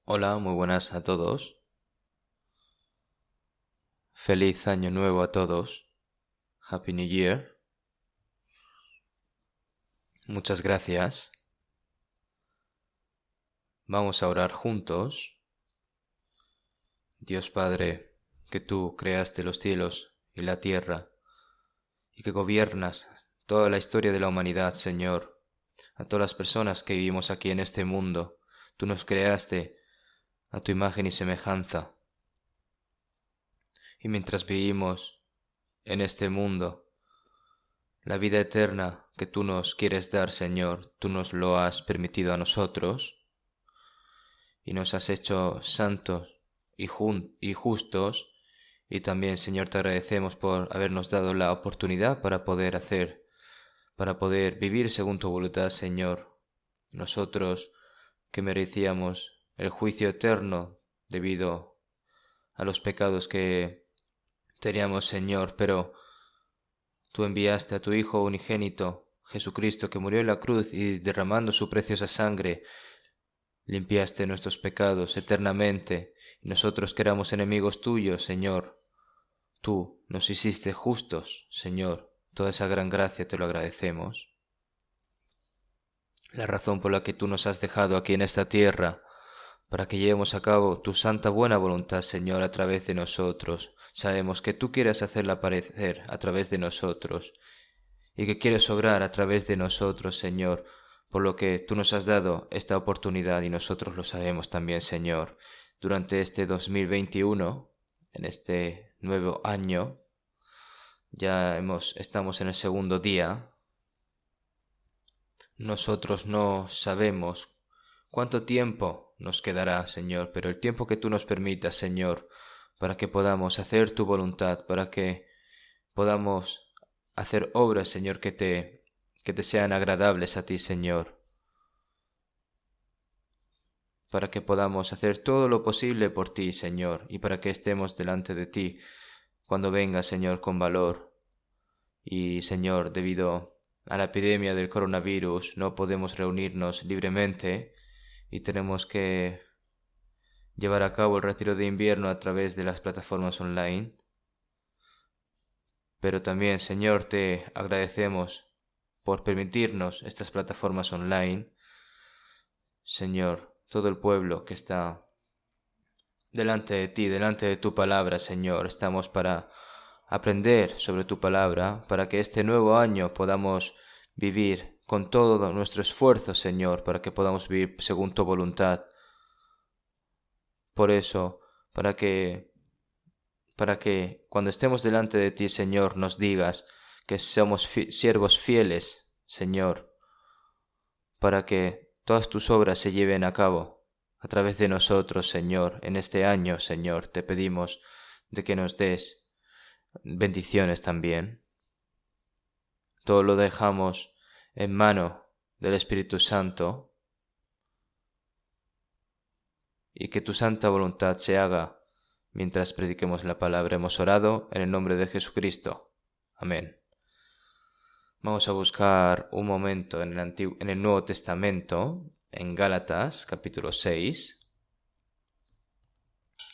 Hola, muy buenas a todos. Feliz año nuevo a todos. Happy New Year. Muchas gracias. Vamos a orar juntos. Dios Padre, que tú creaste los cielos y la tierra y que gobiernas toda la historia de la humanidad, Señor, a todas las personas que vivimos aquí en este mundo. Tú nos creaste a tu imagen y semejanza. Y mientras vivimos en este mundo, la vida eterna que tú nos quieres dar, Señor, tú nos lo has permitido a nosotros y nos has hecho santos y justos. Y también, Señor, te agradecemos por habernos dado la oportunidad para poder vivir según tu voluntad, Señor. Nosotros que merecíamos el juicio eterno debido a los pecados que teníamos, Señor, pero tú enviaste a tu Hijo unigénito, Jesucristo, que murió en la cruz y derramando su preciosa sangre, limpiaste nuestros pecados eternamente, y nosotros que éramos enemigos tuyos, Señor, tú nos hiciste justos, Señor. Toda esa gran gracia te lo agradecemos. La razón por la que tú nos has dejado aquí en esta tierra, para que llevemos a cabo tu santa buena voluntad, Señor, a través de nosotros. Sabemos que tú quieres hacerla aparecer a través de nosotros, y que quieres obrar a través de nosotros, Señor, por lo que tú nos has dado esta oportunidad y nosotros lo sabemos también, Señor. Durante este 2021, en este nuevo año, estamos en el segundo día. Nosotros no sabemos cuánto tiempo nos quedará, Señor, pero el tiempo que tú nos permitas, Señor, para que podamos hacer tu voluntad, para que podamos hacer obras, Señor, que te sean agradables a ti, Señor, para que podamos hacer todo lo posible por ti, Señor, y para que estemos delante de ti cuando vengas, Señor, con valor. Y, Señor, debido a la epidemia del coronavirus, no podemos reunirnos libremente y tenemos que llevar a cabo el retiro de invierno a través de las plataformas online. Pero también, Señor, te agradecemos por permitirnos estas plataformas online. Señor, todo el pueblo que está delante de ti, delante de tu palabra, Señor, estamos para aprender sobre tu palabra, para que este nuevo año podamos vivir con todo nuestro esfuerzo, Señor, para que podamos vivir según tu voluntad. Por eso, para que cuando estemos delante de ti, Señor, nos digas que somos siervos fieles, Señor, para que todas tus obras se lleven a cabo a través de nosotros, Señor. En este año, Señor, te pedimos de que nos des bendiciones también. Todo lo dejamos en mano del Espíritu Santo y que tu santa voluntad se haga mientras prediquemos la palabra. Hemos orado en el nombre de Jesucristo. Amén. Vamos a buscar un momento en el Nuevo Testamento, en Gálatas, capítulo 6.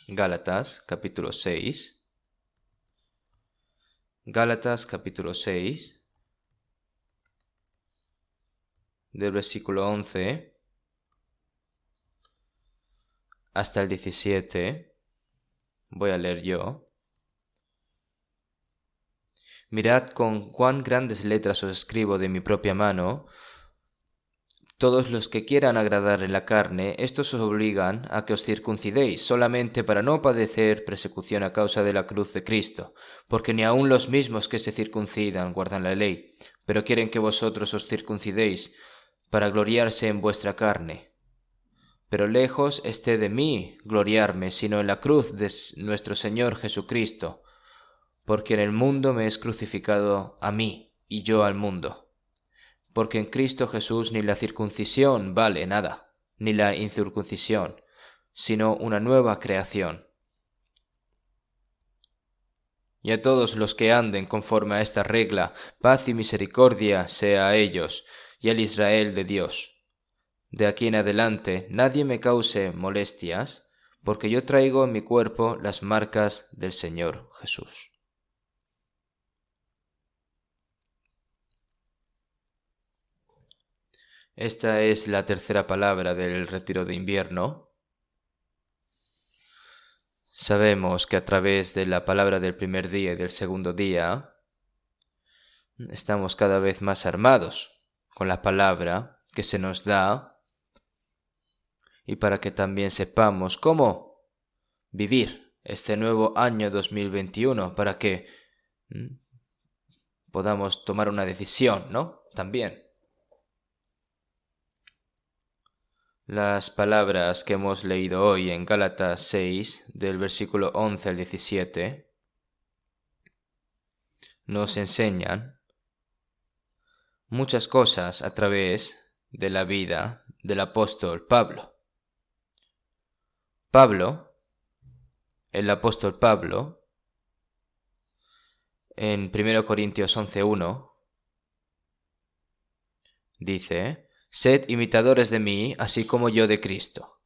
Gálatas, capítulo 6. Gálatas, capítulo 6, del versículo 11 hasta el 17. Voy a leer yo. Mirad con cuán grandes letras os escribo de mi propia mano. Todos los que quieran agradar en la carne, estos os obligan a que os circuncidéis, solamente para no padecer persecución a causa de la cruz de Cristo, porque ni aun los mismos que se circuncidan guardan la ley, pero quieren que vosotros os circuncidéis, para gloriarse en vuestra carne. Pero lejos esté de mí gloriarme, sino en la cruz de nuestro Señor Jesucristo, porque en el mundo me es crucificado a mí, y yo al mundo. Porque en Cristo Jesús ni la circuncisión vale nada, ni la incircuncisión, sino una nueva creación. Y a todos los que anden conforme a esta regla, paz y misericordia sea a ellos, y al Israel de Dios. de aquí en adelante nadie me cause molestias, porque yo traigo en mi cuerpo las marcas del Señor Jesús. Esta es la tercera palabra del retiro de invierno. Sabemos que a través de la palabra del primer día y del segundo día estamos cada vez más armados con la palabra que se nos da, y para que también sepamos cómo vivir este nuevo año 2021, para que podamos tomar una decisión, ¿no? También. Las palabras que hemos leído hoy en Gálatas 6, del versículo 11 al 17, nos enseñan muchas cosas a través de la vida del apóstol Pablo. El apóstol Pablo, en 1 Corintios 11:1, dice: «Sed imitadores de mí, así como yo de Cristo».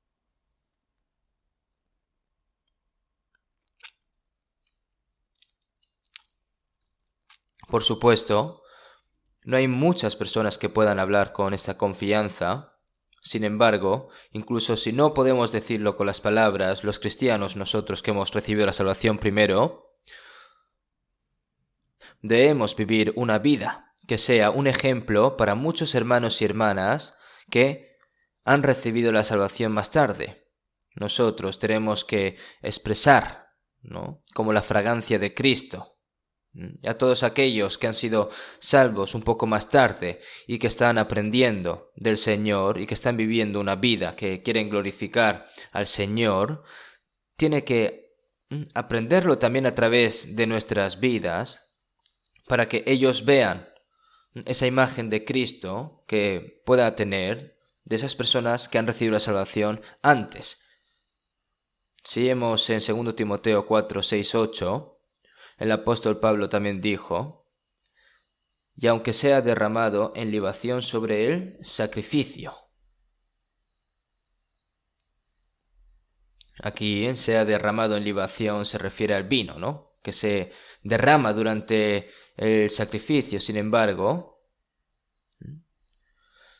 Por supuesto, no hay muchas personas que puedan hablar con esta confianza. Sin embargo, incluso si no podemos decirlo con las palabras, los cristianos, nosotros que hemos recibido la salvación primero, debemos vivir una vida que sea un ejemplo para muchos hermanos y hermanas que han recibido la salvación más tarde. Nosotros tenemos que expresar, ¿no?, como la fragancia de Cristo, y a todos aquellos que han sido salvos un poco más tarde y que están aprendiendo del Señor y que están viviendo una vida que quieren glorificar al Señor, tiene que aprenderlo también a través de nuestras vidas, para que ellos vean esa imagen de Cristo que pueda tener de esas personas que han recibido la salvación antes. Si vemos en 2 Timoteo 4, 6, 8, el apóstol Pablo también dijo: «Y aunque sea derramado en libación sobre el sacrificio». Aquí sea derramado en libación se refiere al vino, ¿no?, que se derrama durante el sacrificio. Sin embargo,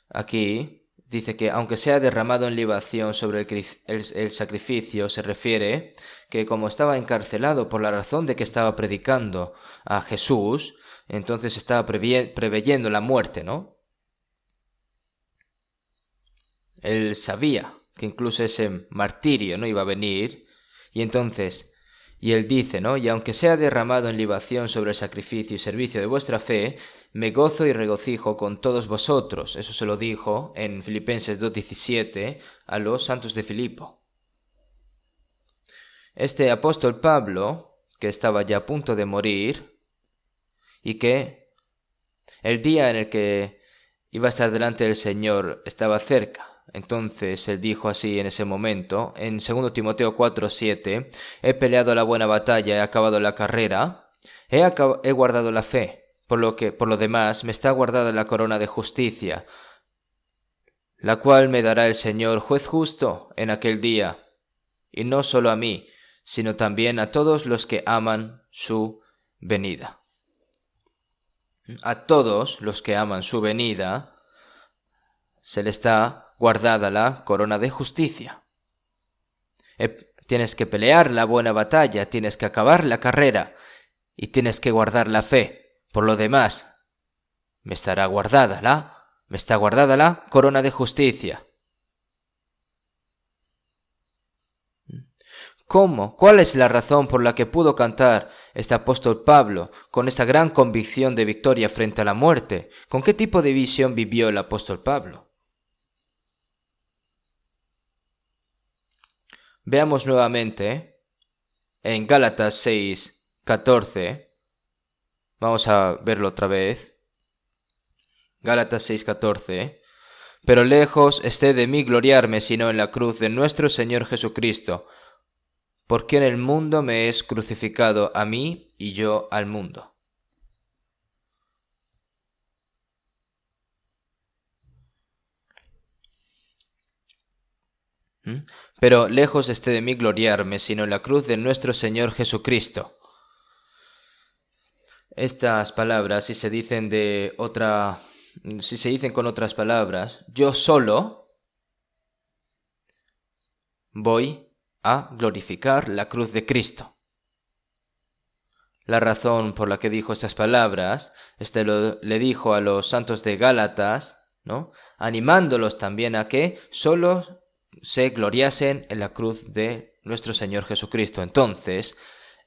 aquí dice que aunque sea derramado en libación sobre el sacrificio, se refiere que como estaba encarcelado por la razón de que estaba predicando a Jesús, entonces estaba preveyendo la muerte, ¿no? Él sabía que incluso ese martirio no iba a venir, y entonces, y él dice, ¿no?, «Y aunque sea derramado en libación sobre el sacrificio y servicio de vuestra fe, me gozo y regocijo con todos vosotros». Eso se lo dijo en Filipenses 2:17 a los santos de Filipo. Este apóstol Pablo, que estaba ya a punto de morir, y que el día en el que iba a estar delante del Señor estaba cerca, entonces él dijo así en ese momento, en 2 Timoteo 4:7, «He peleado la buena batalla, he acabado la carrera, he guardado la fe, por lo demás me está guardada la corona de justicia, la cual me dará el Señor, juez justo, en aquel día, y no solo a mí, sino también a todos los que aman su venida». A todos los que aman su venida se le está guardada la corona de justicia. Tienes que pelear la buena batalla, tienes que acabar la carrera y tienes que guardar la fe. Por lo demás, me está guardada la corona de justicia. ¿Cómo? ¿Cuál es la razón por la que pudo cantar este apóstol Pablo con esta gran convicción de victoria frente a la muerte? ¿Con qué tipo de visión vivió el apóstol Pablo? Veamos nuevamente en Gálatas 6:14. Vamos a verlo otra vez. Gálatas 6:14. «Pero lejos esté de mí gloriarme, sino en la cruz de nuestro Señor Jesucristo, porque en el mundo me es crucificado a mí y yo al mundo». Pero lejos esté de mí gloriarme, sino en la cruz de nuestro Señor Jesucristo. Estas palabras, si se dicen con otras palabras, yo solo voy a glorificar la cruz de Cristo. La razón por la que dijo estas palabras, le dijo a los santos de Gálatas, ¿no?, animándolos también a que solo se gloriasen en la cruz de nuestro Señor Jesucristo. Entonces,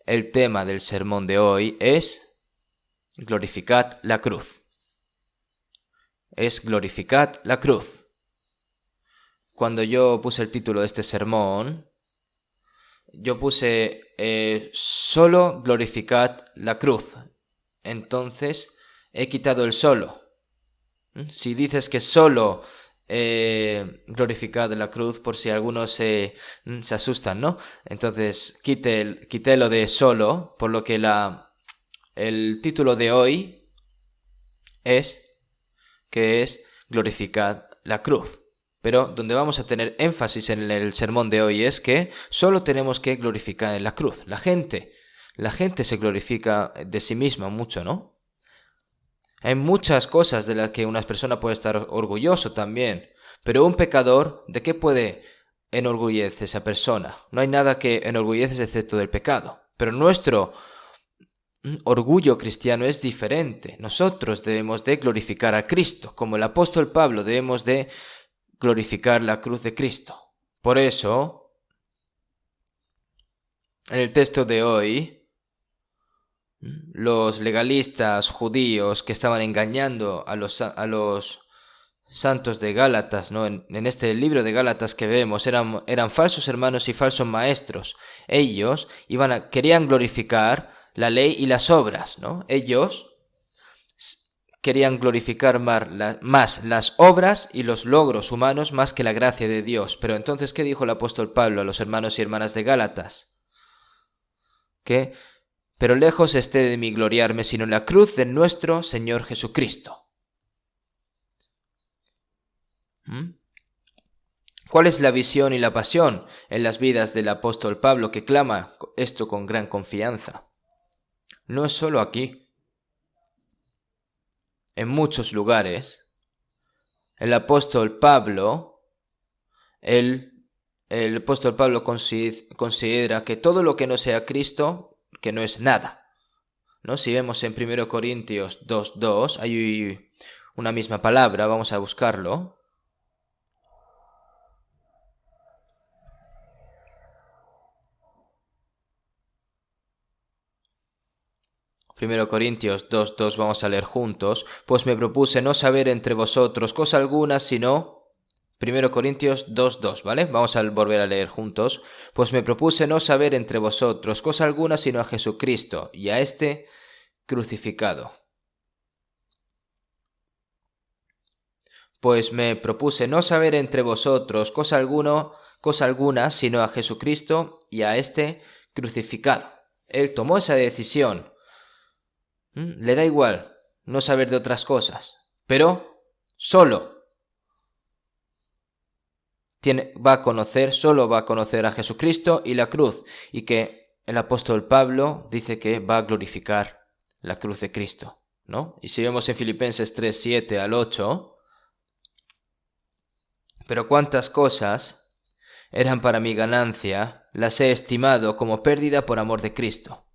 el tema del sermón de hoy es glorificad la cruz. Es glorificad la cruz. Cuando yo puse el título de este sermón, yo puse solo glorificad la cruz. Entonces he quitado el solo. Si dices que solo glorificad la cruz, por si algunos se asustan, ¿no? Entonces quité lo de solo, por lo que el título de hoy es glorificad la cruz. Pero donde vamos a tener énfasis en el sermón de hoy es que solo tenemos que glorificar en la cruz. La gente se glorifica de sí misma mucho, ¿no? Hay muchas cosas de las que una persona puede estar orgulloso también. Pero un pecador, ¿de qué puede enorgullecer esa persona? No hay nada que enorgullece excepto del pecado. Pero nuestro orgullo cristiano es diferente. Nosotros debemos de glorificar a Cristo. Como el apóstol Pablo debemos de glorificar la cruz de Cristo. Por eso, en el texto de hoy, los legalistas judíos que estaban engañando a los santos de Gálatas, ¿no? En este libro de Gálatas que vemos, eran falsos hermanos y falsos maestros. Ellos querían glorificar la ley y las obras, ¿no? Ellos querían glorificar más las obras y los logros humanos más que la gracia de Dios. Pero entonces, ¿qué dijo el apóstol Pablo a los hermanos y hermanas de Gálatas? Pero lejos esté de mí gloriarme, sino en la cruz de nuestro Señor Jesucristo. ¿Cuál es la visión y la pasión en las vidas del apóstol Pablo, que clama esto con gran confianza? No es solo aquí. En muchos lugares, el apóstol Pablo considera que todo lo que no sea Cristo, que no es nada, ¿no? Si vemos en 1 Corintios 2:2, hay una misma palabra, vamos a buscarlo. 1 Corintios 2:2 vamos a leer juntos. Pues me propuse no saber entre vosotros cosa alguna, sino... 1 Corintios 2:2, ¿vale? Vamos a volver a leer juntos. Pues me propuse no saber entre vosotros cosa alguna, sino a Jesucristo, y a este crucificado. Pues me propuse no saber entre vosotros cosa alguna, sino a Jesucristo, y a este crucificado. Él tomó esa decisión. Le da igual no saber de otras cosas, pero solo va a conocer a Jesucristo y la cruz, y que el apóstol Pablo dice que va a glorificar la cruz de Cristo, ¿no? Y si vemos en Filipenses 3:7 al 8, pero cuántas cosas eran para mi ganancia, las he estimado como pérdida por amor de Cristo.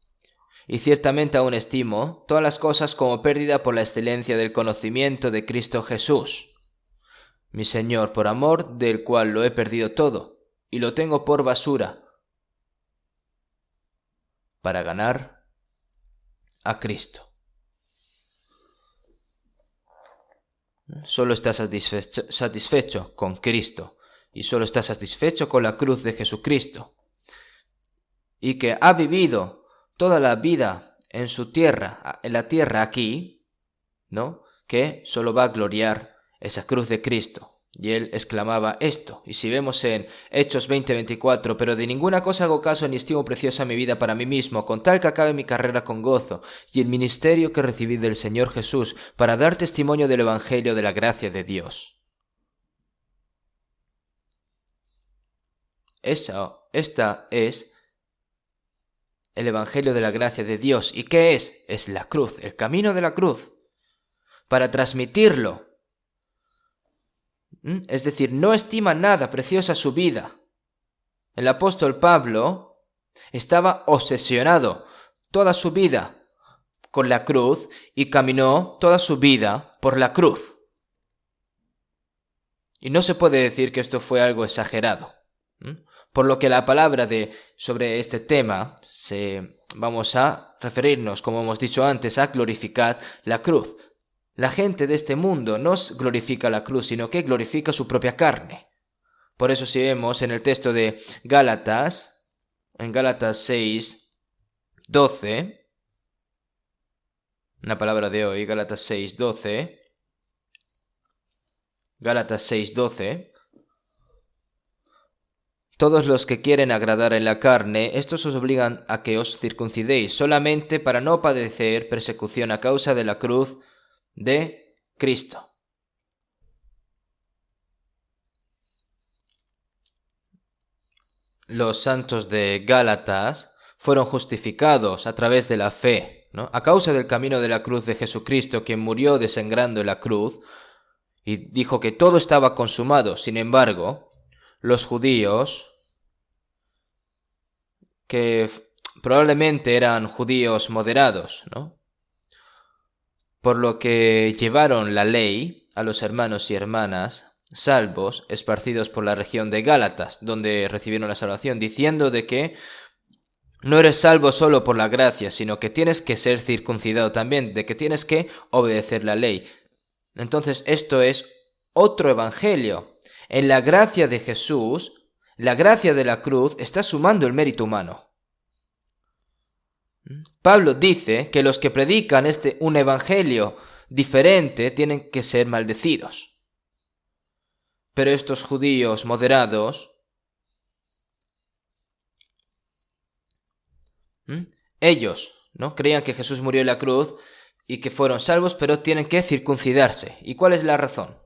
Y ciertamente aún estimo todas las cosas como pérdida por la excelencia del conocimiento de Cristo Jesús, mi Señor, por amor del cual lo he perdido todo, y lo tengo por basura, para ganar a Cristo. Solo estás satisfecho con Cristo, y solo estás satisfecho con la cruz de Jesucristo, y que ha vivido toda la vida en la tierra aquí, ¿no? Que solo va a gloriar esa cruz de Cristo. Y él exclamaba esto. Y si vemos en Hechos 20:24, pero de ninguna cosa hago caso ni estimo preciosa mi vida para mí mismo, con tal que acabe mi carrera con gozo y el ministerio que recibí del Señor Jesús para dar testimonio del Evangelio de la gracia de Dios. Esta es el Evangelio de la gracia de Dios. ¿Y qué es? Es la cruz, el camino de la cruz. Para transmitirlo. Es decir, no estima nada preciosa su vida. El apóstol Pablo estaba obsesionado toda su vida con la cruz y caminó toda su vida por la cruz. Y no se puede decir que esto fue algo exagerado. Por lo que la palabra sobre este tema vamos a referirnos, como hemos dicho antes, a glorificar la cruz. La gente de este mundo no glorifica la cruz, sino que glorifica su propia carne. Por eso si vemos en el texto de Gálatas, en Gálatas 6, 12, la palabra de hoy, Gálatas 6, 12, Gálatas 6, 12, todos los que quieren agradar en la carne, estos os obligan a que os circuncidéis, solamente para no padecer persecución a causa de la cruz de Cristo. Los santos de Gálatas fueron justificados a través de la fe, ¿no? A causa del camino de la cruz de Jesucristo, quien murió desangrando en la cruz y dijo que todo estaba consumado. Sin embargo, los judíos, que probablemente eran judíos moderados, ¿no? Por lo que llevaron la ley a los hermanos y hermanas salvos, esparcidos por la región de Gálatas, donde recibieron la salvación, diciendo de que no eres salvo solo por la gracia, sino que tienes que ser circuncidado también, de que tienes que obedecer la ley. Entonces esto es otro evangelio. En la gracia de Jesús, la gracia de la cruz está sumando el mérito humano. Pablo dice que los que predican un evangelio diferente tienen que ser maldecidos. Pero estos judíos moderados, ellos, ¿no?, creían que Jesús murió en la cruz y que fueron salvos, pero tienen que circuncidarse. ¿Y cuál es la razón?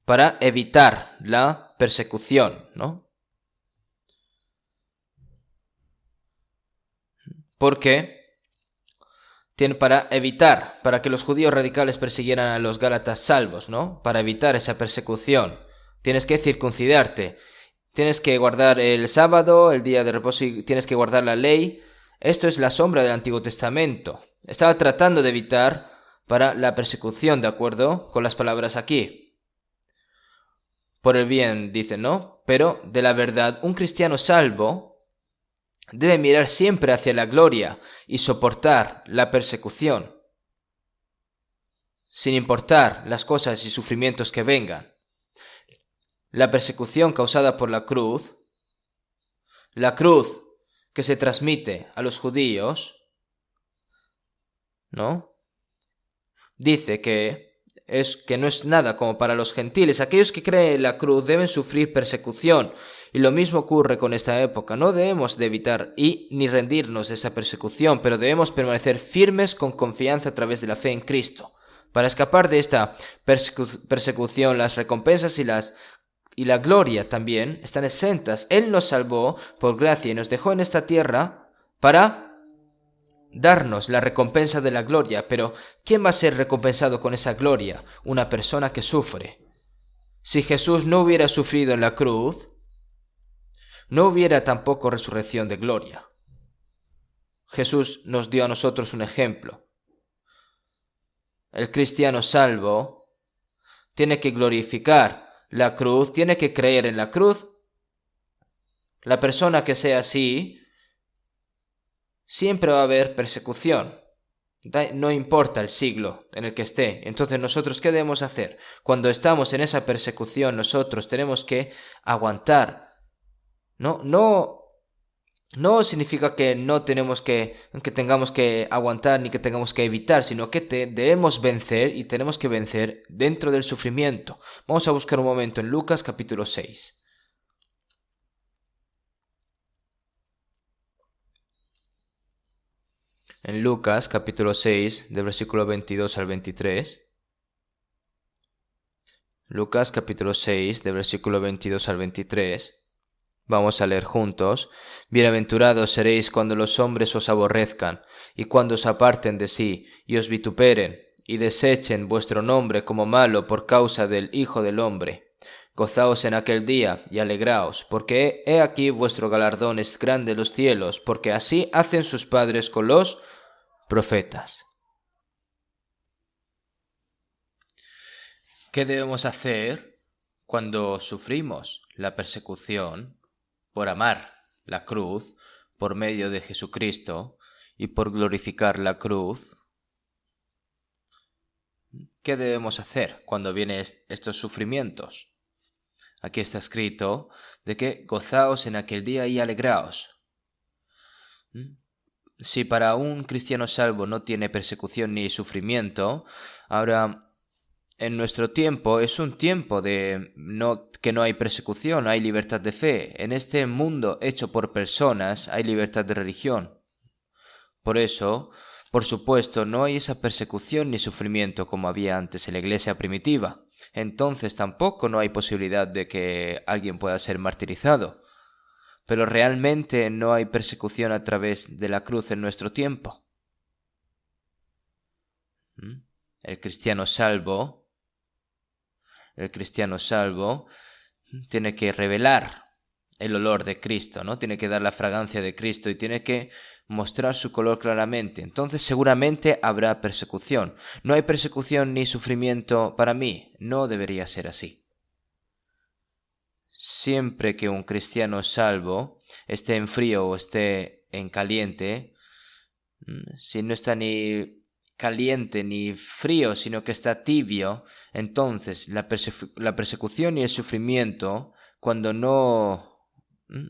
Para evitar la persecución, ¿no? Porque para que los judíos radicales persiguieran a los gálatas salvos, ¿no? Para evitar esa persecución, tienes que circuncidarte, tienes que guardar el sábado, el día de reposo, y tienes que guardar la ley. Esto es la sombra del Antiguo Testamento. Estaba tratando de evitar para la persecución, de acuerdo con las palabras aquí. Por el bien, dicen, ¿no? Pero de la verdad, un cristiano salvo debe mirar siempre hacia la gloria y soportar la persecución, sin importar las cosas y sufrimientos que vengan. La persecución causada por la cruz que se transmite a los judíos, ¿no?, dice que no es nada como para los gentiles. Aquellos que creen en la cruz deben sufrir persecución. Y lo mismo ocurre con esta época. No debemos de evitar ni rendirnos de esa persecución, pero debemos permanecer firmes con confianza a través de la fe en Cristo. Para escapar de esta persecución, las recompensas y la gloria también están exentas. Él nos salvó por gracia y nos dejó en esta tierra para darnos la recompensa de la gloria. Pero ¿quién va a ser recompensado con esa gloria? Una persona que sufre. Si Jesús no hubiera sufrido en la cruz, no hubiera tampoco resurrección de gloria. Jesús nos dio a nosotros un ejemplo. El cristiano salvo tiene que glorificar la cruz, tiene que creer en la cruz. La persona que sea así, siempre va a haber persecución. No importa el siglo en el que esté. Entonces nosotros, ¿qué debemos hacer? Cuando estamos en esa persecución, nosotros tenemos que aguantar. No significa que tengamos que aguantar ni que tengamos que evitar, sino que debemos vencer y tenemos que vencer dentro del sufrimiento. Vamos a buscar un momento en Lucas capítulo 6. En Lucas capítulo 6, del versículo 22 al 23. Lucas capítulo 6, del versículo 22 al 23. Vamos a leer juntos. Bienaventurados seréis cuando los hombres os aborrezcan, y cuando os aparten de sí, y os vituperen, y desechen vuestro nombre como malo por causa del Hijo del Hombre. Gozaos en aquel día, y alegraos, porque he aquí vuestro galardón es grande en los cielos, porque así hacen sus padres con los profetas. ¿Qué debemos hacer cuando sufrimos la persecución por amar la cruz por medio de Jesucristo y por glorificar la cruz? ¿Qué debemos hacer cuando vienen estos sufrimientos? Aquí está escrito de que gozaos en aquel día y alegraos. Si para un cristiano salvo no tiene persecución ni sufrimiento, ahora en nuestro tiempo es un tiempo de que no hay persecución, hay libertad de fe. En este mundo hecho por personas hay libertad de religión. Por eso, por supuesto, no hay esa persecución ni sufrimiento como había antes en la iglesia primitiva. Entonces tampoco no hay posibilidad de que alguien pueda ser martirizado. Pero realmente no hay persecución a través de la cruz en nuestro tiempo. El cristiano salvo tiene que revelar el olor de Cristo, ¿no? Tiene que dar la fragancia de Cristo y tiene que mostrar su color claramente. Entonces seguramente habrá persecución. No hay persecución ni sufrimiento para mí. No debería ser así. Siempre que un cristiano salvo esté en frío o esté en caliente, si no está ni caliente ni frío, sino que está tibio, entonces la persecución y el sufrimiento, cuando no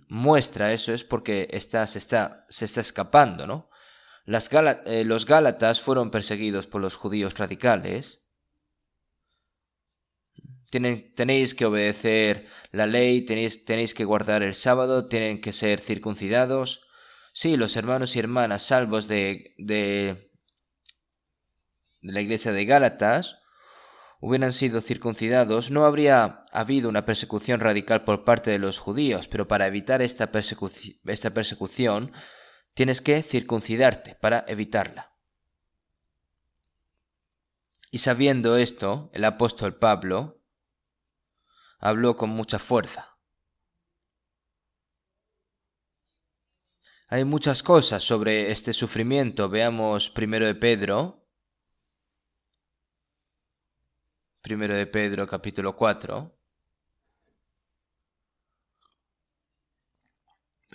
muestra eso, es porque se está escapando, ¿no? Los gálatas fueron perseguidos por los judíos radicales. Tenéis que obedecer la ley, tenéis que guardar el sábado, tienen que ser circuncidados. Sí, los hermanos y hermanas salvos de la iglesia de Gálatas hubieran sido circuncidados, no habría habido una persecución radical por parte de los judíos, pero para evitar esta persecución tienes que circuncidarte para evitarla. Y sabiendo esto, el apóstol Pablo habló con mucha fuerza. Hay muchas cosas sobre este sufrimiento. Veamos 1 de Pedro capítulo 4.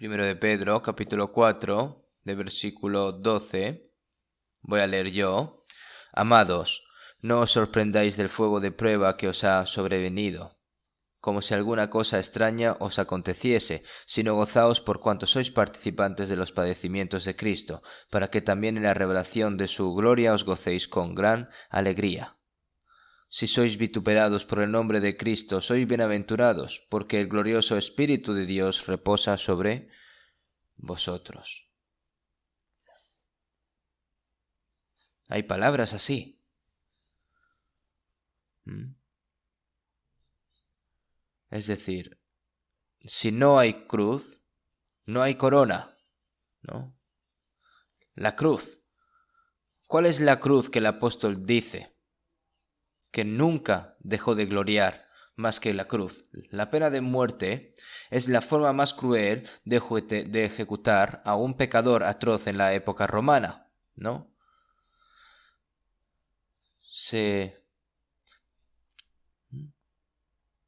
1 de Pedro capítulo 4, de versículo 12. Voy a leer yo. Amados, no os sorprendáis del fuego de prueba que os ha sobrevenido, como si alguna cosa extraña os aconteciese, sino gozaos por cuanto sois participantes de los padecimientos de Cristo, para que también en la revelación de su gloria os gocéis con gran alegría. Si sois vituperados por el nombre de Cristo, sois bienaventurados, porque el glorioso Espíritu de Dios reposa sobre vosotros. Hay palabras así. Es decir, si no hay cruz, no hay corona, ¿no? La cruz. ¿Cuál es la cruz que el apóstol dice que nunca dejó de gloriar más que la cruz? La pena de muerte es la forma más cruel de ejecutar a un pecador atroz en la época romana, ¿no?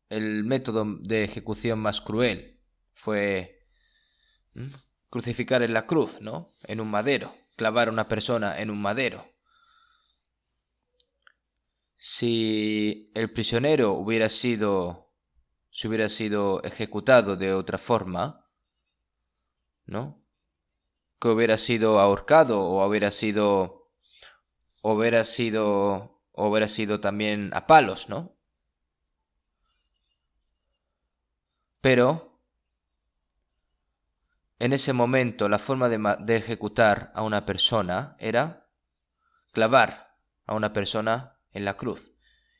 El método de ejecución más cruel fue crucificar en la cruz, ¿no? En un madero, clavar a una persona en un madero. Si el prisionero se hubiera sido ejecutado de otra forma, ¿no? Que hubiera sido ahorcado o hubiera sido también a palos, ¿no? Pero en ese momento la forma de ejecutar a una persona era clavar a una persona en la cruz.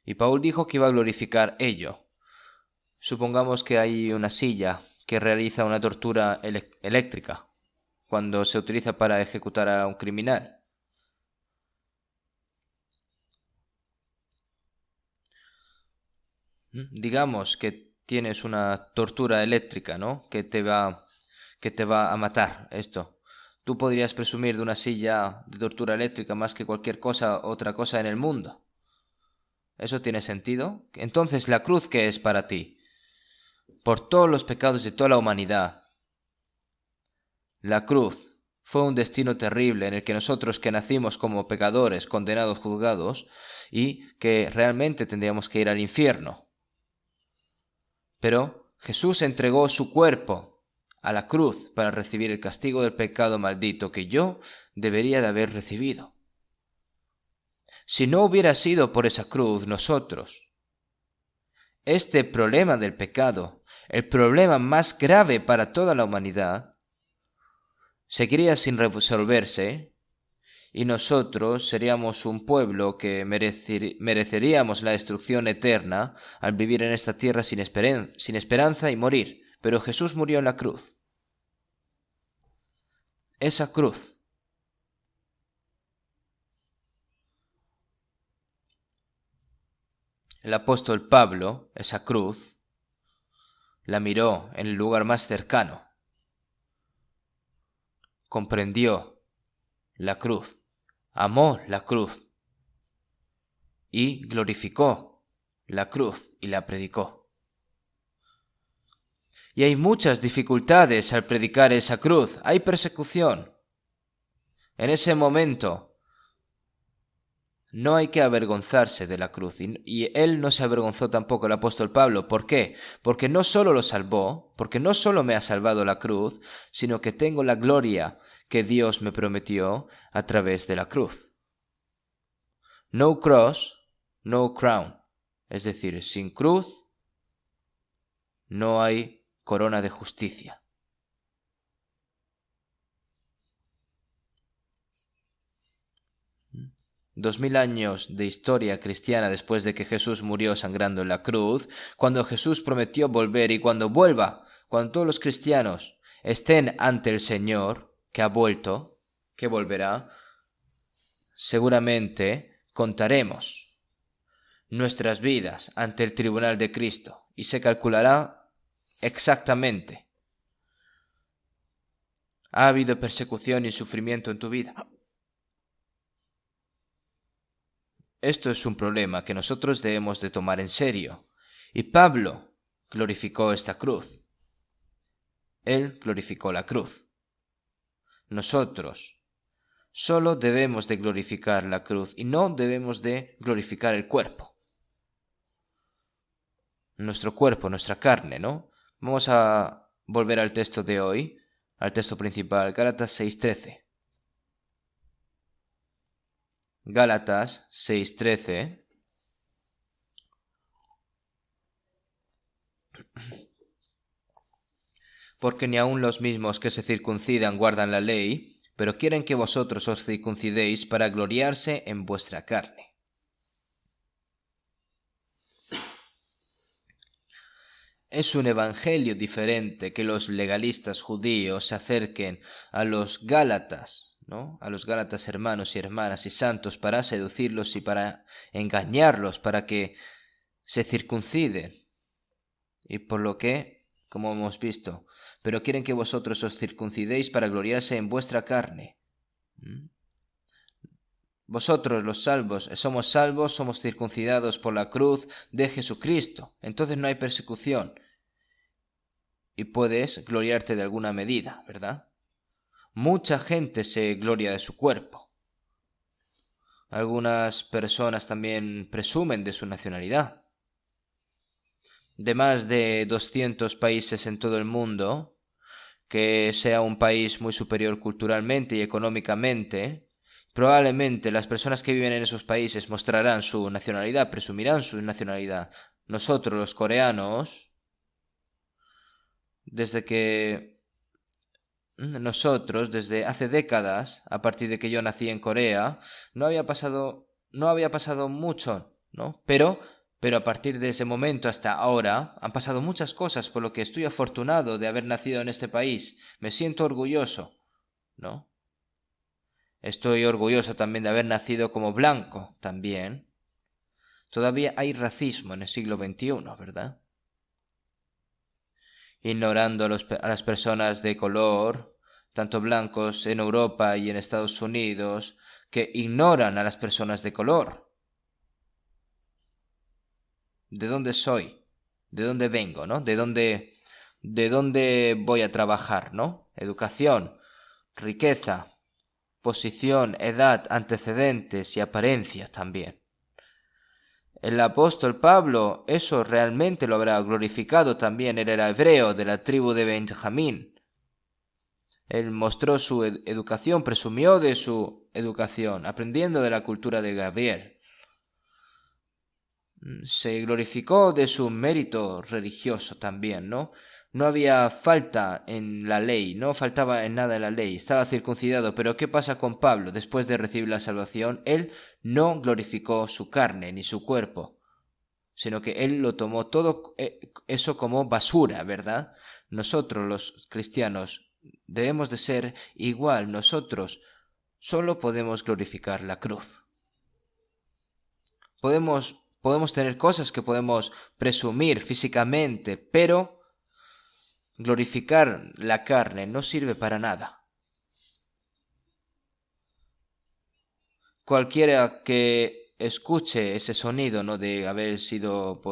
Y Paul dijo que iba a glorificar ello. Supongamos que hay una silla que realiza una tortura eléctrica cuando se utiliza para ejecutar a un criminal. Digamos que tienes una tortura eléctrica, ¿no? Que te va a matar esto. Tú podrías presumir de una silla de tortura eléctrica más que cualquier otra cosa en el mundo. ¿Eso tiene sentido? Entonces, ¿la cruz qué es para ti? Por todos los pecados de toda la humanidad. La cruz fue un destino terrible en el que nosotros que nacimos como pecadores, condenados, juzgados, y que realmente tendríamos que ir al infierno. Pero Jesús entregó su cuerpo a la cruz para recibir el castigo del pecado maldito que yo debería de haber recibido. Si no hubiera sido por esa cruz, nosotros, este problema del pecado, el problema más grave para toda la humanidad, seguiría sin resolverse y nosotros seríamos un pueblo que mereceríamos la destrucción eterna al vivir en esta tierra sin esperanza y morir. Pero Jesús murió en la cruz. Esa cruz. El apóstol Pablo, esa cruz, la miró en el lugar más cercano. Comprendió la cruz, amó la cruz y glorificó la cruz y la predicó. Y hay muchas dificultades al predicar esa cruz, hay persecución. En ese momento no hay que avergonzarse de la cruz y él no se avergonzó tampoco, el apóstol Pablo. ¿Por qué? Porque no solo lo salvó, porque no solo me ha salvado la cruz, sino que tengo la gloria que Dios me prometió a través de la cruz. No cross, no crown. Es decir, sin cruz no hay corona de justicia. 2000 años de historia cristiana después de que Jesús murió sangrando en la cruz, cuando Jesús prometió volver y cuando vuelva, cuando todos los cristianos estén ante el Señor, que ha vuelto, que volverá, seguramente contaremos nuestras vidas ante el tribunal de Cristo y se calculará exactamente. ¿Ha habido persecución y sufrimiento en tu vida? Esto es un problema que nosotros debemos de tomar en serio. Y Pablo glorificó esta cruz. Él glorificó la cruz. Nosotros solo debemos de glorificar la cruz y no debemos de glorificar el cuerpo. Nuestro cuerpo, nuestra carne, ¿no? Vamos a volver al texto de hoy, al texto principal, Gálatas 6:13. Gálatas 6:13. Porque ni aun los mismos que se circuncidan guardan la ley, pero quieren que vosotros os circuncidéis para gloriarse en vuestra carne. Es un evangelio diferente que los legalistas judíos se acerquen a los gálatas, ¿no? A los gálatas hermanos y hermanas y santos para seducirlos y para engañarlos, para que se circunciden. Y por lo que, como hemos visto, pero quieren que vosotros os circuncidéis para gloriarse en vuestra carne. Vosotros los salvos, somos circuncidados por la cruz de Jesucristo. Entonces no hay persecución. Y puedes gloriarte de alguna medida, ¿verdad? Mucha gente se gloria de su cuerpo. Algunas personas también presumen de su nacionalidad. De más de 200 países en todo el mundo, que sea un país muy superior culturalmente y económicamente, probablemente las personas que viven en esos países mostrarán su nacionalidad, presumirán su nacionalidad. Nosotros, los coreanos, desde hace décadas, a partir de que yo nací en Corea, no había pasado mucho, ¿no? Pero Pero a partir de ese momento hasta ahora han pasado muchas cosas, por lo que estoy afortunado de haber nacido en este país. Me siento orgulloso, ¿no? Estoy orgulloso también de haber nacido como blanco, también. Todavía hay racismo en el siglo XXI, ¿verdad? Ignorando a las personas de color, tanto blancos en Europa y en Estados Unidos, que ignoran a las personas de color. ¿De dónde soy? ¿De dónde vengo, no? ¿De dónde voy a trabajar, no? Educación, riqueza, posición, edad, antecedentes y apariencia también. El apóstol Pablo eso realmente lo habrá glorificado también. Él era hebreo de la tribu de Benjamín. Él mostró su educación, presumió de su educación, aprendiendo de la cultura de Gabriel. Se glorificó de su mérito religioso también, ¿no? No había falta en la ley, no faltaba en nada en la ley, estaba circuncidado. Pero ¿qué pasa con Pablo? Después de recibir la salvación, él no glorificó su carne ni su cuerpo, sino que él lo tomó todo eso como basura, ¿verdad? Nosotros los cristianos debemos de ser igual. Nosotros solo podemos glorificar la cruz. Podemos tener cosas que podemos presumir físicamente, pero glorificar la carne no sirve para nada. Cualquiera que escuche ese sonido, ¿no?, de haber sido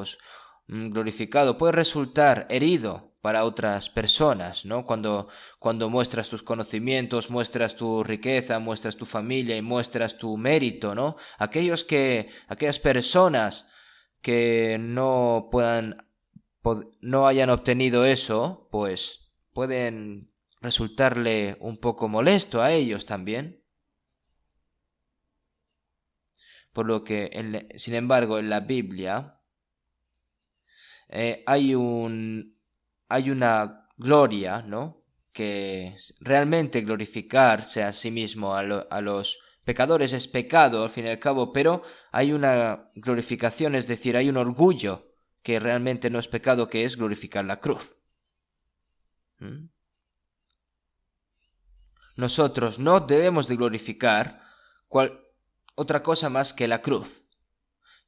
glorificado, puede resultar herido para otras personas, ¿no? Cuando muestras tus conocimientos, muestras tu riqueza, muestras tu familia y muestras tu mérito, ¿no? Aquellas personas que no hayan obtenido eso, pues pueden resultarle un poco molesto a ellos también. Por lo que, sin embargo, en la Biblia hay una gloria, ¿no? Que realmente glorificarse a sí mismo a los pecadores es pecado, al fin y al cabo, pero hay una glorificación, es decir, hay un orgullo que realmente no es pecado, que es glorificar la cruz. ¿Mm? Nosotros no debemos de glorificar otra cosa más que la cruz.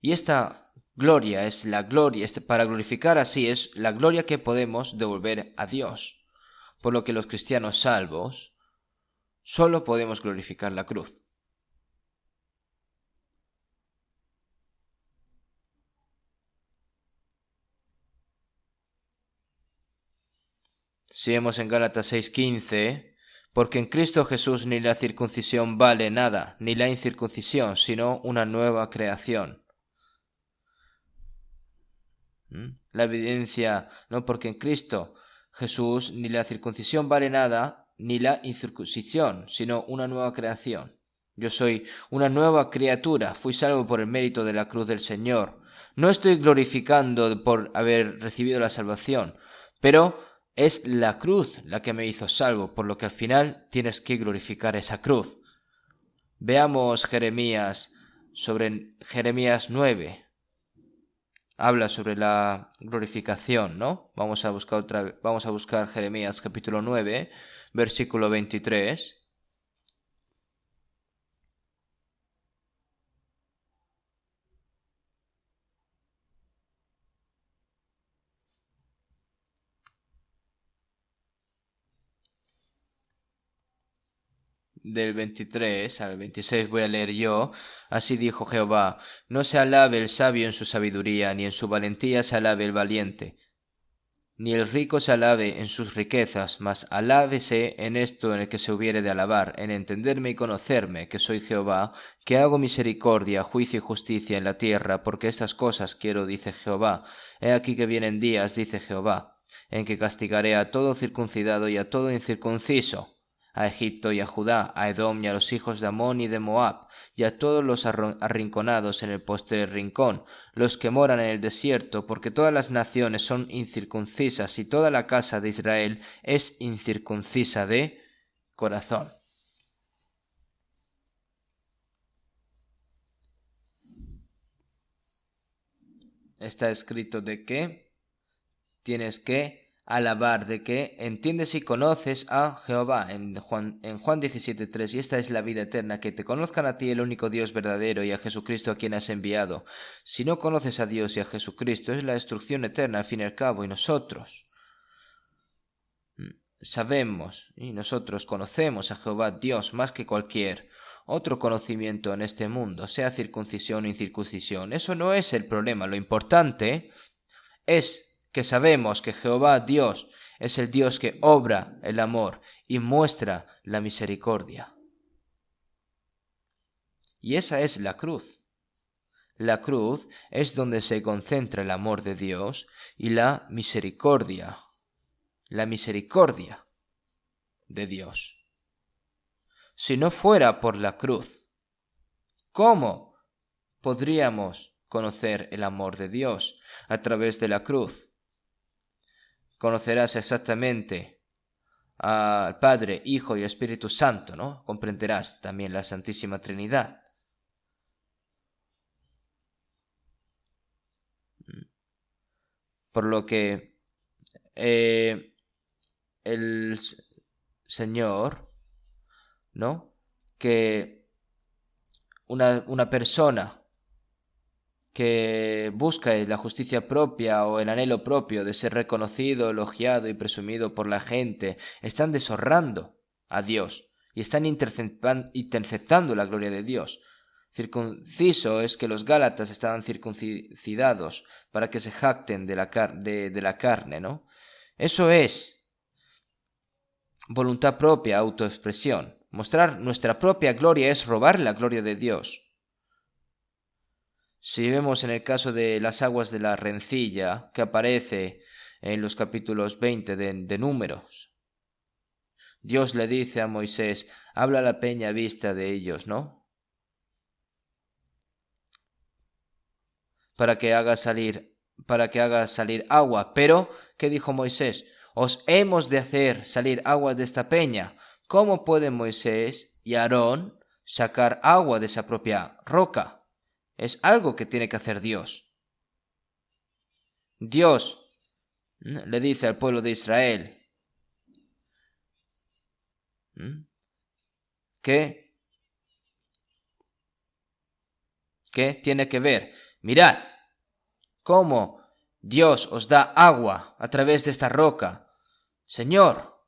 Y esta gloria es la gloria, para glorificar así es la gloria que podemos devolver a Dios. Por lo que los cristianos salvos solo podemos glorificar la cruz. Si vemos en Gálatas 6:15, porque en Cristo Jesús ni la circuncisión vale nada, ni la incircuncisión, sino una nueva creación. La evidencia, no, porque en Cristo Jesús ni la circuncisión vale nada, ni la incircuncisión, sino una nueva creación. Yo soy una nueva criatura, fui salvo por el mérito de la cruz del Señor. No estoy glorificando por haber recibido la salvación, pero es la cruz la que me hizo salvo, por lo que al final tienes que glorificar esa cruz. Veamos sobre Jeremías 9. Habla sobre la glorificación, ¿no? Vamos a buscar Jeremías capítulo 9, versículo 23. Del 23 al 26 voy a leer yo. Así dijo Jehová: no se alabe el sabio en su sabiduría, ni en su valentía se alabe el valiente, ni el rico se alabe en sus riquezas, mas alábese en esto en el que se hubiere de alabar, en entenderme y conocerme, que soy Jehová, que hago misericordia, juicio y justicia en la tierra, porque estas cosas quiero, dice Jehová. He aquí que vienen días, dice Jehová, en que castigaré a todo circuncidado y a todo incircunciso, a Egipto y a Judá, a Edom y a los hijos de Amón y de Moab, y a todos los arrinconados en el postrer rincón, los que moran en el desierto, porque todas las naciones son incircuncisas y toda la casa de Israel es incircuncisa de corazón. está escrito de que tienes que alabar, de que entiendes y conoces a Jehová en Juan 17:3, y esta es la vida eterna, que te conozcan a ti, el único Dios verdadero, y a Jesucristo a quien has enviado. Si no conoces a Dios y a Jesucristo, es la destrucción eterna al fin y al cabo, y nosotros sabemos y nosotros conocemos a Jehová Dios más que cualquier otro conocimiento en este mundo, sea circuncisión o incircuncisión. Eso no es el problema. Lo importante es que sabemos que Jehová Dios es el Dios que obra el amor y muestra la misericordia. Y esa es la cruz. La cruz es donde se concentra el amor de Dios y la misericordia. La misericordia de Dios. Si no fuera por la cruz, ¿cómo podríamos conocer el amor de Dios? A través de la cruz. Conocerás exactamente al Padre, Hijo y Espíritu Santo, ¿no? Comprenderás también la Santísima Trinidad. Por lo que el Señor, ¿no? Que una persona que busca la justicia propia o el anhelo propio de ser reconocido, elogiado y presumido por la gente, están deshonrando a Dios y están interceptando la gloria de Dios. Circunciso es que los Gálatas estaban circuncidados para que se jacten de la carne, ¿no? Eso es voluntad propia, autoexpresión. Mostrar nuestra propia gloria es robar la gloria de Dios. Si vemos en el caso de las aguas de la rencilla, que aparece en los capítulos 20 de Números, Dios le dice a Moisés, habla a la peña vista de ellos, ¿no? Para que haga salir agua. Pero, ¿qué dijo Moisés? Os hemos de hacer salir agua de esta peña. ¿Cómo pueden Moisés y Aarón sacar agua de esa propia roca? Es algo que tiene que hacer Dios. Dios le dice al pueblo de Israel que tiene que ver. Mirad cómo Dios os da agua a través de esta roca. Señor,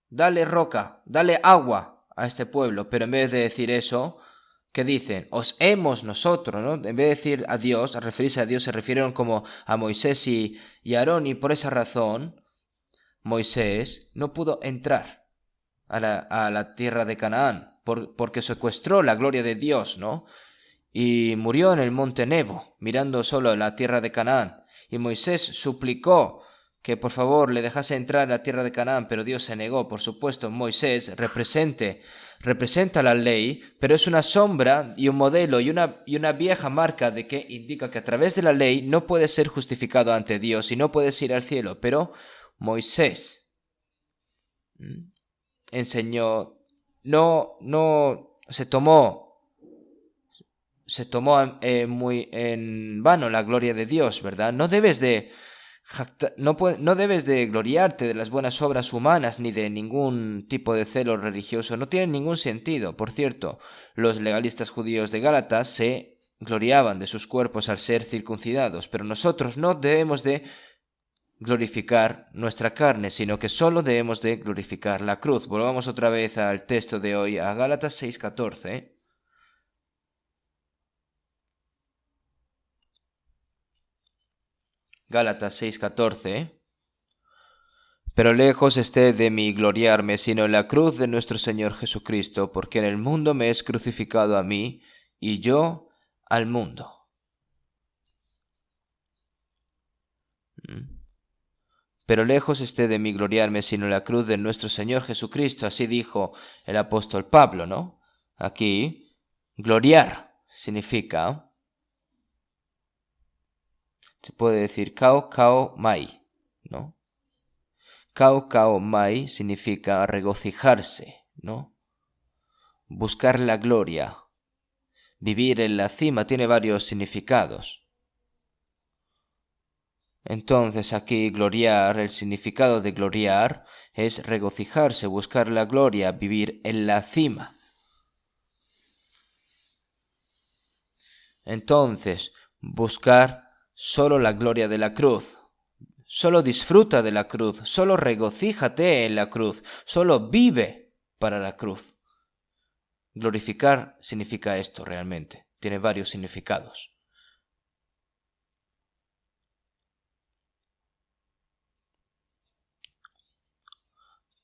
dale roca, dale agua a este pueblo. Pero en vez de decir eso, ¿qué dicen? Os hemos nosotros, ¿no? En vez de decir a Dios, a referirse a Dios, se refirieron como a Moisés y Aarón, y por esa razón Moisés no pudo entrar a la tierra de Canaán, porque secuestró la gloria de Dios, ¿no? Y murió en el monte Nebo, mirando solo la tierra de Canaán. Y Moisés suplicó que por favor le dejase entrar a la tierra de Canaán, pero Dios se negó. Por supuesto, Moisés representa la ley, pero es una sombra y un modelo y una vieja marca de que indica que a través de la ley no puedes ser justificado ante Dios y no puedes ir al cielo. Pero Moisés enseñó, no se tomó muy en vano la gloria de Dios, ¿verdad? No debes de gloriarte de las buenas obras humanas ni de ningún tipo de celo religioso. No tiene ningún sentido. Por cierto, los legalistas judíos de Gálatas se gloriaban de sus cuerpos al ser circuncidados, pero nosotros no debemos de glorificar nuestra carne, sino que solo debemos de glorificar la cruz. Volvamos otra vez al texto de hoy, a Gálatas 6:14. Gálatas 6:14. Pero lejos esté de mí gloriarme, sino en la cruz de nuestro Señor Jesucristo, porque en el mundo me es crucificado a mí, y yo al mundo. Pero lejos esté de mí gloriarme, sino en la cruz de nuestro Señor Jesucristo. Así dijo el apóstol Pablo, ¿no? Aquí, gloriar significa, se puede decir kao mai, ¿no? Kao mai significa regocijarse, ¿no? Buscar la gloria. Vivir en la cima tiene varios significados. Entonces aquí gloriar, el significado de gloriar es regocijarse, buscar la gloria, vivir en la cima. Entonces, buscar solo la gloria de la cruz. Solo disfruta de la cruz, solo regocíjate en la cruz, solo vive para la cruz. Glorificar significa esto realmente, tiene varios significados.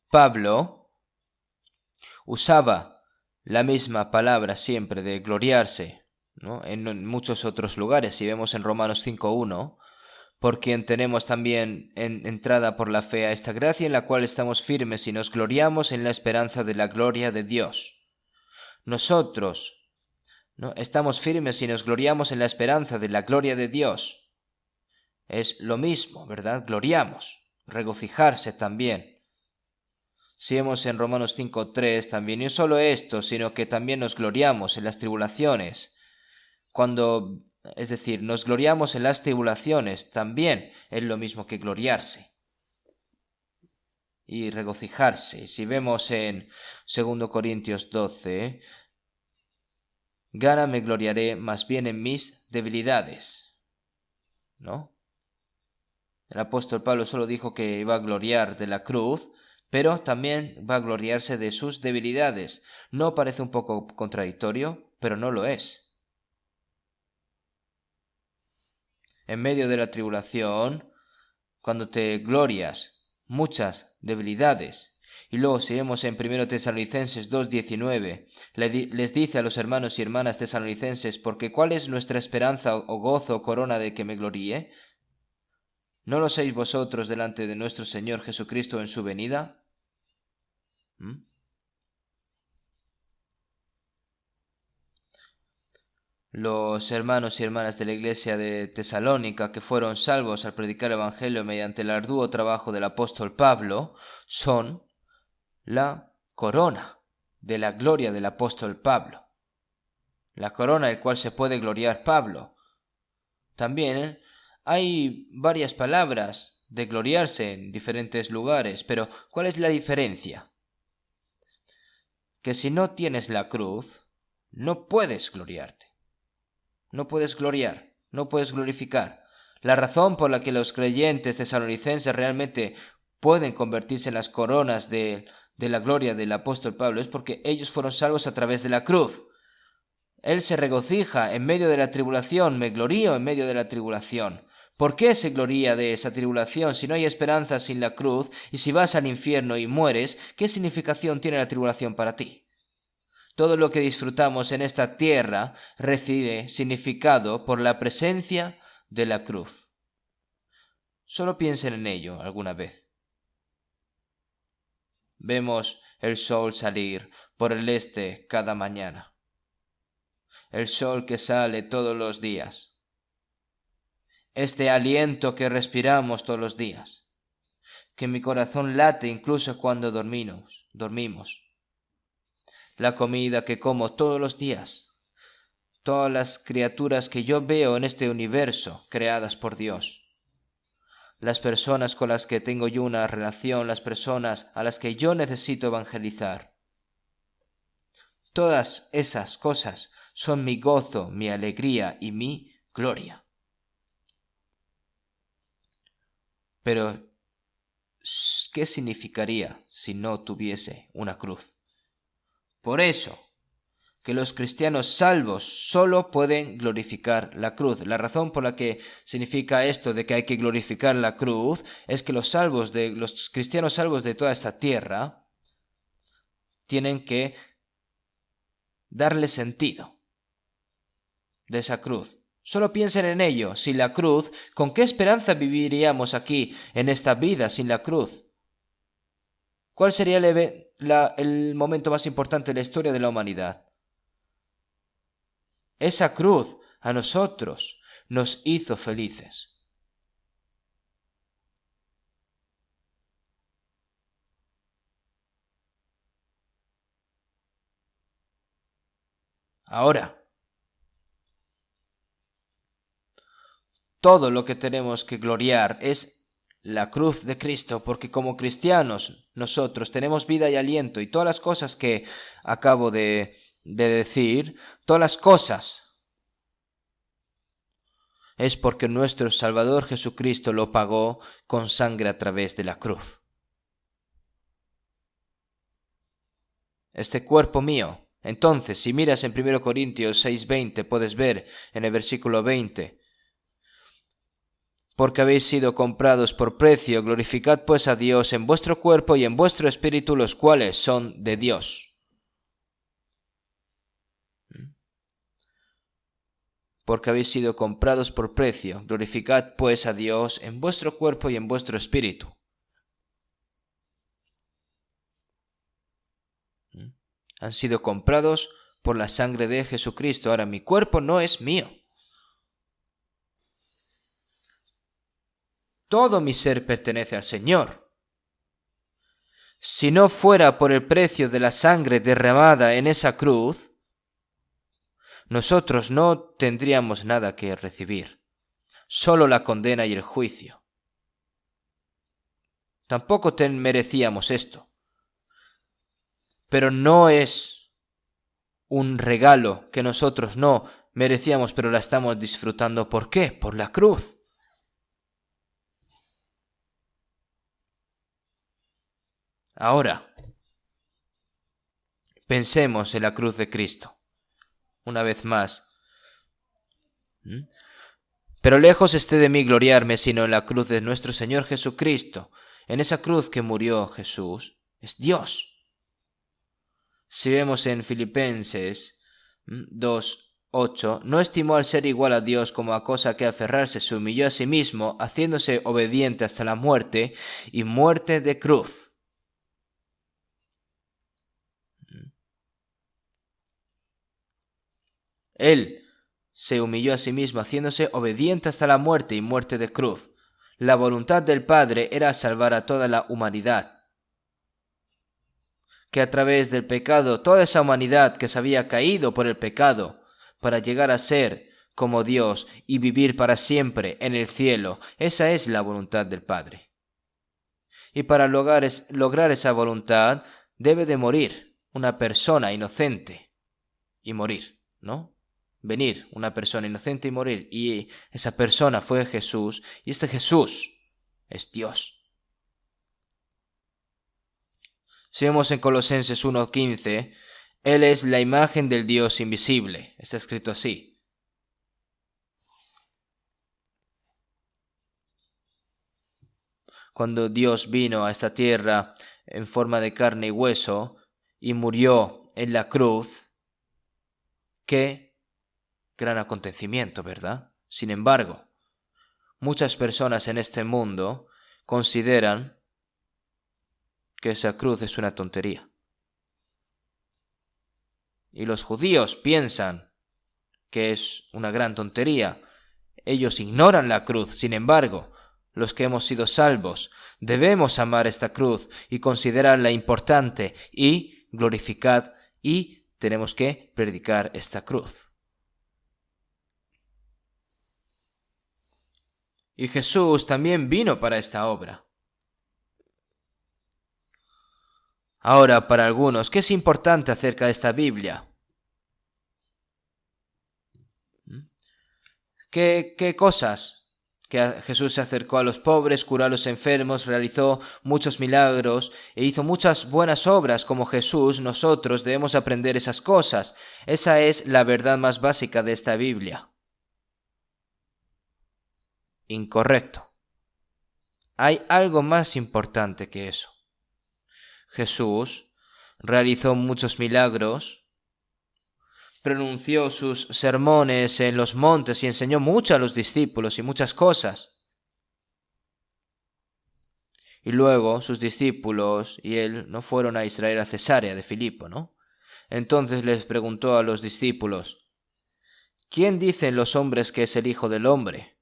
Pablo usaba la misma palabra siempre de gloriarse, ¿no? En muchos otros lugares. Si vemos en Romanos 5:1, por quien tenemos también entrada por la fe a esta gracia en la cual estamos firmes y nos gloriamos en la esperanza de la gloria de Dios. Nosotros, ¿no?, estamos firmes y nos gloriamos en la esperanza de la gloria de Dios. Es lo mismo, ¿verdad? Gloriamos, regocijarse también. Si vemos en Romanos 5:3 también, y no solo esto, sino que también nos gloriamos en las tribulaciones. Es decir, nos gloriamos en las tribulaciones, también es lo mismo que gloriarse y regocijarse. Si vemos en 2 Corintios 12, gana me gloriaré más bien en mis debilidades, ¿no? El apóstol Pablo solo dijo que iba a gloriar de la cruz, pero también va a gloriarse de sus debilidades. ¿No parece un poco contradictorio? Pero no lo es. En medio de la tribulación, cuando te glorias, muchas debilidades. Y luego si vemos en 1 Tesalonicenses 2:19, les dice a los hermanos y hermanas tesalonicenses, porque ¿cuál es nuestra esperanza o gozo o corona de que me gloríe? ¿No lo sois vosotros delante de nuestro Señor Jesucristo en su venida? ¿Mm? Los hermanos y hermanas de la iglesia de Tesalónica que fueron salvos al predicar el Evangelio mediante el arduo trabajo del apóstol Pablo son la corona de la gloria del apóstol Pablo. La corona del cual se puede gloriar Pablo. También hay varias palabras de gloriarse en diferentes lugares, pero ¿cuál es la diferencia? Que si no tienes la cruz, no puedes gloriarte. No puedes gloriar, no puedes glorificar. La razón por la que los creyentes tesalonicenses realmente pueden convertirse en las coronas de la gloria del apóstol Pablo es porque ellos fueron salvos a través de la cruz. Él se regocija en medio de la tribulación, me glorío en medio de la tribulación. ¿Por qué se gloría de esa tribulación si no hay esperanza sin la cruz? Y si vas al infierno y mueres, ¿qué significación tiene la tribulación para ti? Todo lo que disfrutamos en esta tierra recibe significado por la presencia de la cruz. Solo piensen en ello alguna vez. Vemos el sol salir por el este cada mañana. El sol que sale todos los días. Este aliento que respiramos todos los días. Que mi corazón late incluso cuando dormimos. La comida que como todos los días. Todas las criaturas que yo veo en este universo creadas por Dios. Las personas con las que tengo yo una relación, las personas a las que yo necesito evangelizar. Todas esas cosas son mi gozo, mi alegría y mi gloria. Pero, ¿qué significaría si no tuviese una cruz? Por eso, que los cristianos salvos solo pueden glorificar la cruz. La razón por la que significa esto de que hay que glorificar la cruz es que los cristianos salvos de toda esta tierra tienen que darle sentido de esa cruz. Solo piensen en ello. Sin la cruz, ¿con qué esperanza viviríamos aquí en esta vida sin la cruz? ¿Cuál sería el momento más importante de la historia de la humanidad? Esa cruz a nosotros nos hizo felices. Ahora, todo lo que tenemos que gloriar es la cruz de Cristo, porque como cristianos nosotros tenemos vida y aliento, y todas las cosas que acabo de decir, todas las cosas, es porque nuestro Salvador Jesucristo lo pagó con sangre a través de la cruz. Este cuerpo mío. Entonces, si miras en 1 Corintios 6:20, puedes ver en el versículo 20, porque habéis sido comprados por precio, glorificad pues a Dios en vuestro cuerpo y en vuestro espíritu, los cuales son de Dios. Porque habéis sido comprados por precio, glorificad pues a Dios en vuestro cuerpo y en vuestro espíritu. Han sido comprados por la sangre de Jesucristo. Ahora, mi cuerpo no es mío. Todo mi ser pertenece al Señor. Si no fuera por el precio de la sangre derramada en esa cruz, nosotros no tendríamos nada que recibir, solo la condena y el juicio. Tampoco merecíamos esto, pero no es un regalo que nosotros no merecíamos, pero la estamos disfrutando. ¿Por qué? Por la cruz. Ahora, pensemos en la cruz de Cristo. Una vez más. Pero lejos esté de mí gloriarme, sino en la cruz de nuestro Señor Jesucristo. En esa cruz que murió Jesús, es Dios. Si vemos en Filipenses 2:8, no estimó al ser igual a Dios como a cosa que aferrarse, se humilló a sí mismo, haciéndose obediente hasta la muerte, y muerte de cruz. Él se humilló a sí mismo, haciéndose obediente hasta la muerte y muerte de cruz. La voluntad del Padre era salvar a toda la humanidad. Que a través del pecado, toda esa humanidad que se había caído por el pecado, para llegar a ser como Dios y vivir para siempre en el cielo, esa es la voluntad del Padre. Y para lograr esa voluntad, debe de morir una persona inocente y morir, ¿no? Venir una persona inocente y morir, y esa persona fue Jesús, y este Jesús es Dios. Si vemos en Colosenses 1:15, Él es la imagen del Dios invisible. Está escrito así. Cuando Dios vino a esta tierra en forma de carne y hueso y murió en la cruz, qué gran acontecimiento, ¿verdad? Sin embargo, muchas personas en este mundo consideran que esa cruz es una tontería. Y los judíos piensan que es una gran tontería. Ellos ignoran la cruz. Sin embargo, los que hemos sido salvos debemos amar esta cruz y considerarla importante y glorificar, y tenemos que predicar esta cruz. Y Jesús también vino para esta obra. Ahora, para algunos, ¿qué es importante acerca de esta Biblia? ¿Qué cosas? Que Jesús se acercó a los pobres, curó a los enfermos, realizó muchos milagros e hizo muchas buenas obras. Como Jesús, nosotros debemos aprender esas cosas. Esa es la verdad más básica de esta Biblia. Incorrecto. Hay algo más importante que eso. Jesús realizó muchos milagros, pronunció sus sermones en los montes y enseñó mucho a los discípulos y muchas cosas. Y luego sus discípulos y él no fueron a Israel, a Cesarea de Filipo, ¿no? Entonces les preguntó a los discípulos: ¿quién dicen los hombres que es el Hijo del Hombre?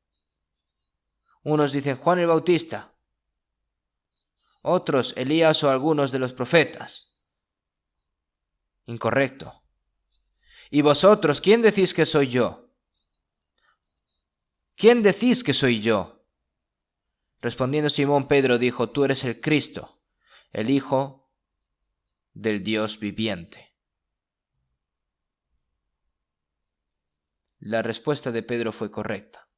Unos dicen Juan el Bautista, otros Elías o algunos de los profetas. Incorrecto. ¿Y vosotros quién decís que soy yo? ¿quién decís que soy yo? Respondiendo Simón Pedro dijo, tú eres el Cristo, el Hijo del Dios viviente. La respuesta de Pedro fue correcta.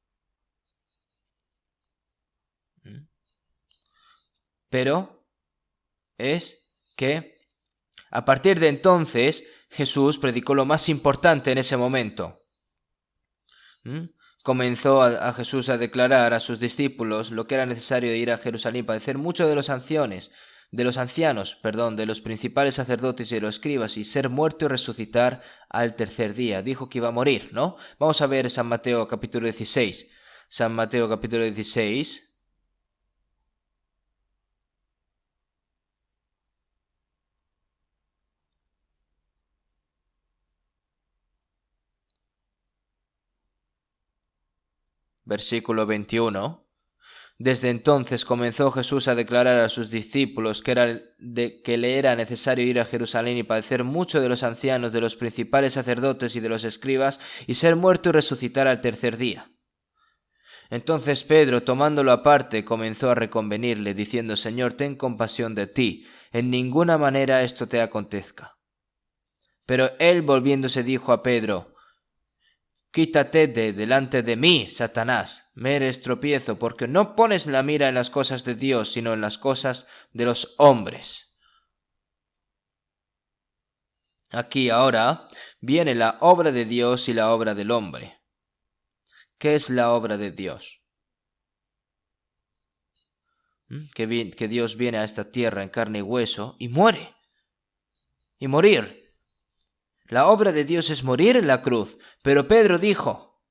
Pero es que a partir de entonces Jesús predicó lo más importante en ese momento. Comenzó a Jesús a declarar a sus discípulos lo que era necesario ir a Jerusalén, padecer mucho de los ancianos, de los principales sacerdotes y de los escribas, y ser muerto y resucitar al tercer día. Dijo que iba a morir, ¿no? Vamos a ver San Mateo capítulo 16. San Mateo capítulo 16. Versículo 21. Desde entonces comenzó Jesús a declarar a sus discípulos que le era necesario ir a Jerusalén y padecer mucho de los ancianos, de los principales sacerdotes y de los escribas, y ser muerto y resucitar al tercer día. Entonces Pedro, tomándolo aparte, comenzó a reconvenirle, diciendo, Señor, ten compasión de ti, en ninguna manera esto te acontezca. Pero él, volviéndose, dijo a Pedro, Quítate de delante de mí, Satanás, me eres tropiezo, porque no pones la mira en las cosas de Dios, sino en las cosas de los hombres. Aquí ahora viene la obra de Dios y la obra del hombre. ¿Qué es la obra de Dios? Que Dios viene a esta tierra en carne y hueso y muere. Y morir. La obra de Dios es morir en la cruz. Pero Pedro dijo,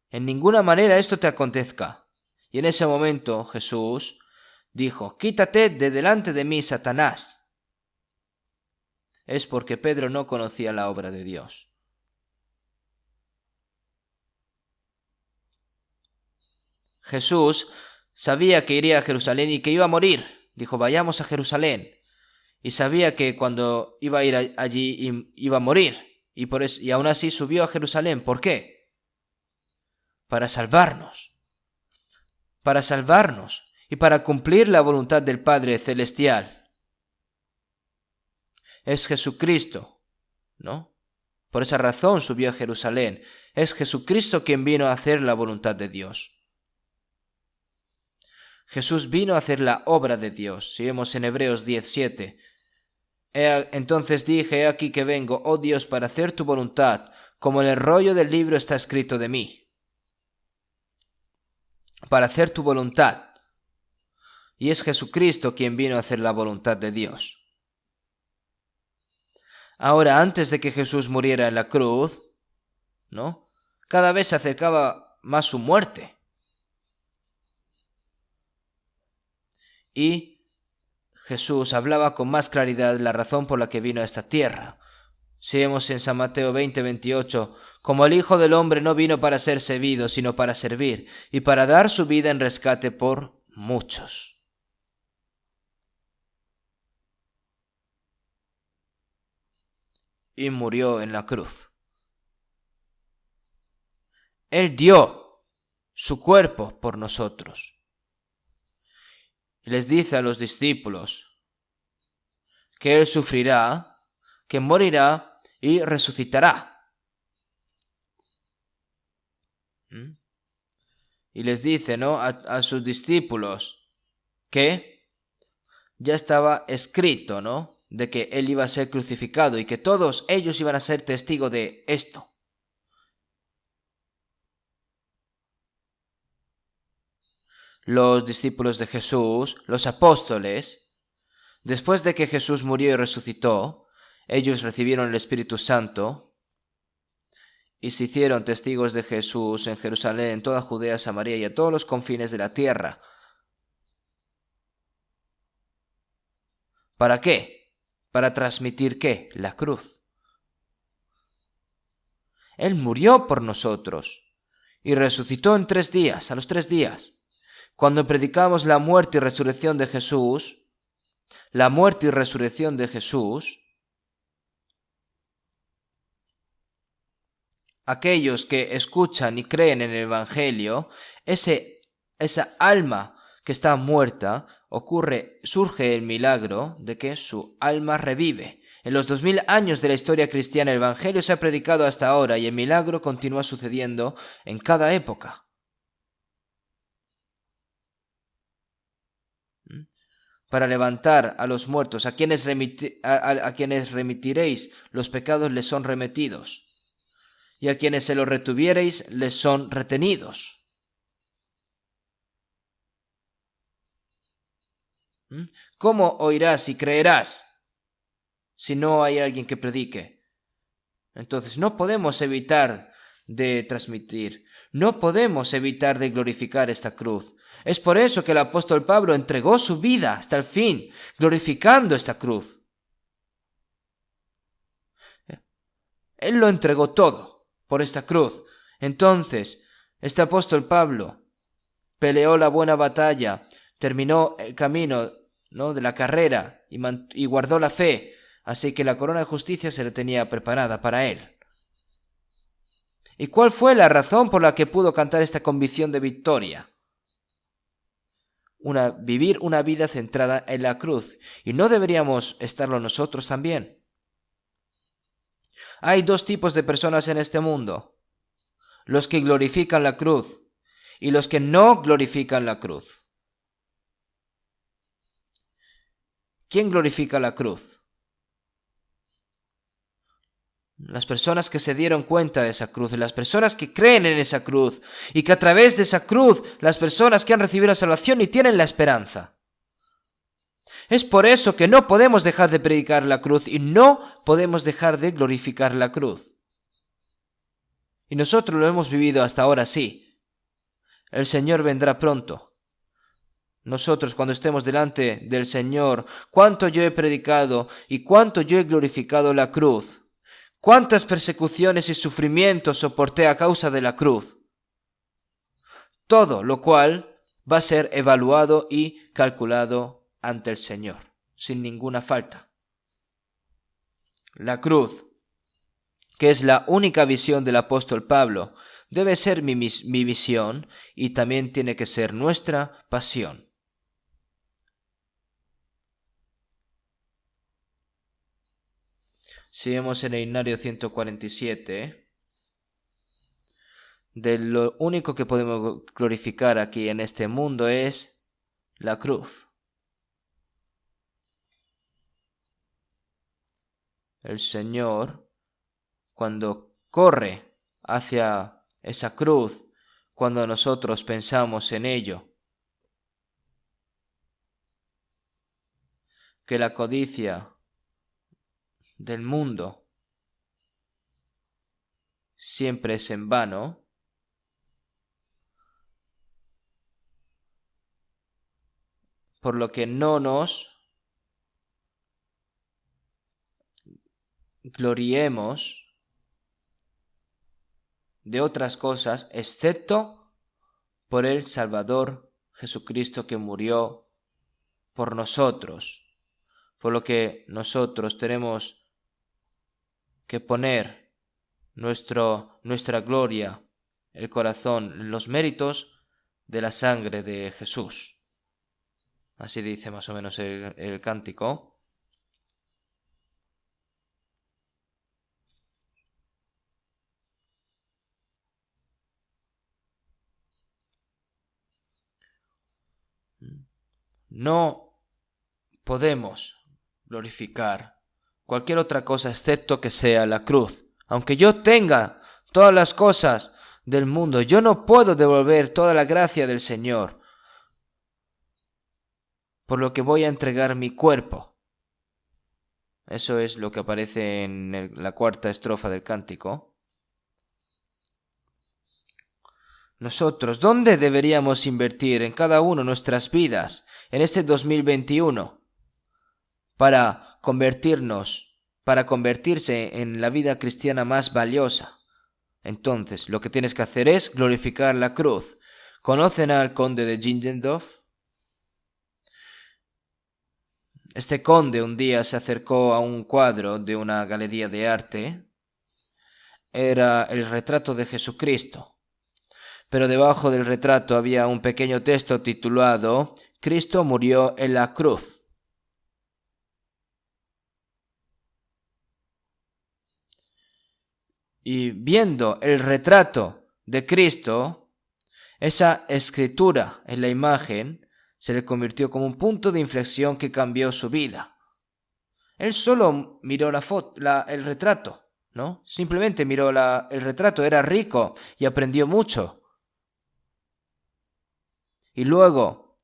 en ninguna manera esto te acontezca. Y en ese momento Jesús dijo, quítate de delante de mí, Satanás. Es porque Pedro no conocía la obra de Dios. Jesús sabía que iría a Jerusalén y que iba a morir. Dijo, vayamos a Jerusalén. Y sabía que cuando iba a ir allí iba a morir. Y aún así subió a Jerusalén. ¿Por qué? Para salvarnos. Para salvarnos. Y para cumplir la voluntad del Padre Celestial. Es Jesucristo, ¿no? Por esa razón subió a Jerusalén. Es Jesucristo quien vino a hacer la voluntad de Dios. Jesús vino a hacer la obra de Dios. Si vemos en Hebreos 10:7. Entonces dije, he aquí que vengo, oh Dios, para hacer tu voluntad, como en el rollo del libro está escrito de mí. Para hacer tu voluntad. Y es Jesucristo quien vino a hacer la voluntad de Dios. Ahora, antes de que Jesús muriera en la cruz, ¿no? Cada vez se acercaba más su muerte. Y Jesús hablaba con más claridad la razón por la que vino a esta tierra. Si vemos en San Mateo 20:28, como el Hijo del Hombre no vino para ser servido, sino para servir, y para dar su vida en rescate por muchos. Y murió en la cruz. Él dio su cuerpo por nosotros. Y les dice a los discípulos que Él sufrirá, que morirá y resucitará. Y les dice, ¿no?, a sus discípulos que ya estaba escrito, ¿no?, de que Él iba a ser crucificado y que todos ellos iban a ser testigos de esto. Los discípulos de Jesús, los apóstoles, después de que Jesús murió y resucitó, ellos recibieron el Espíritu Santo y se hicieron testigos de Jesús en Jerusalén, en toda Judea, Samaria y a todos los confines de la tierra. ¿Para qué? ¿Para transmitir qué? La cruz. Él murió por nosotros y resucitó en 3 días, a los 3 días. Cuando predicamos la muerte y resurrección de Jesús, aquellos que escuchan y creen en el Evangelio, esa alma que está muerta, surge el milagro de que su alma revive. En los 2000 años de la historia cristiana, el Evangelio se ha predicado hasta ahora y el milagro continúa sucediendo en cada época. Para levantar a los muertos, a quienes remitiréis los pecados les son remitidos, y a quienes se los retuviereis les son retenidos. ¿Cómo oirás y creerás si no hay alguien que predique? Entonces no podemos evitar de transmitir, no podemos evitar de glorificar esta cruz. Es por eso que el apóstol Pablo entregó su vida hasta el fin, glorificando esta cruz. Él lo entregó todo por esta cruz. Entonces, este apóstol Pablo peleó la buena batalla, terminó el camino, ¿no?, de la carrera y guardó la fe, así que la corona de justicia se le tenía preparada para él. ¿Y cuál fue la razón por la que pudo cantar esta convicción de victoria? Vivir una vida centrada en la cruz. ¿Y no deberíamos estarlo nosotros también? Hay dos tipos de personas en este mundo: los que glorifican la cruz y los que no glorifican la cruz. ¿Quién glorifica la cruz? Las personas que se dieron cuenta de esa cruz, las personas que creen en esa cruz, y que a través de esa cruz, las personas que han recibido la salvación y tienen la esperanza. Es por eso que no podemos dejar de predicar la cruz y no podemos dejar de glorificar la cruz. Y nosotros lo hemos vivido hasta ahora, sí. El Señor vendrá pronto. Nosotros, cuando estemos delante del Señor, cuánto yo he predicado y cuánto yo he glorificado la cruz. Cuántas persecuciones y sufrimientos soporté a causa de la cruz. Todo lo cual va a ser evaluado y calculado ante el Señor, sin ninguna falta. La cruz, que es la única visión del apóstol Pablo, debe ser mi visión y también tiene que ser nuestra pasión. Si vemos en el himnario 147, de lo único que podemos glorificar aquí en este mundo es la cruz. El Señor, cuando corre hacia esa cruz, cuando nosotros pensamos en ello, que la codicia del mundo siempre es en vano, por lo que no nos gloriemos de otras cosas excepto por el Salvador Jesucristo que murió por nosotros, por lo que nosotros tenemos que poner nuestra gloria, el corazón, los méritos de la sangre de Jesús. Así dice más o menos el cántico. No podemos glorificar cualquier otra cosa excepto que sea la cruz. Aunque yo tenga todas las cosas del mundo, yo no puedo devolver toda la gracia del Señor, por lo que voy a entregar mi cuerpo. Eso es lo que aparece en la cuarta estrofa del cántico. Nosotros, ¿dónde deberíamos invertir en cada uno nuestras vidas en este 2021 para convertirse en la vida cristiana más valiosa? Entonces, lo que tienes que hacer es glorificar la cruz. ¿Conocen al conde de Zinzendorf? Este conde un día se acercó a un cuadro de una galería de arte era el retrato de Jesucristo, pero debajo del retrato había un pequeño texto titulado Cristo murió en la cruz. Y viendo el retrato de Cristo, esa escritura en la imagen se le convirtió como un punto de inflexión que cambió su vida. Él solo miró el retrato, ¿no? Simplemente miró el retrato, era rico y aprendió mucho. Y luego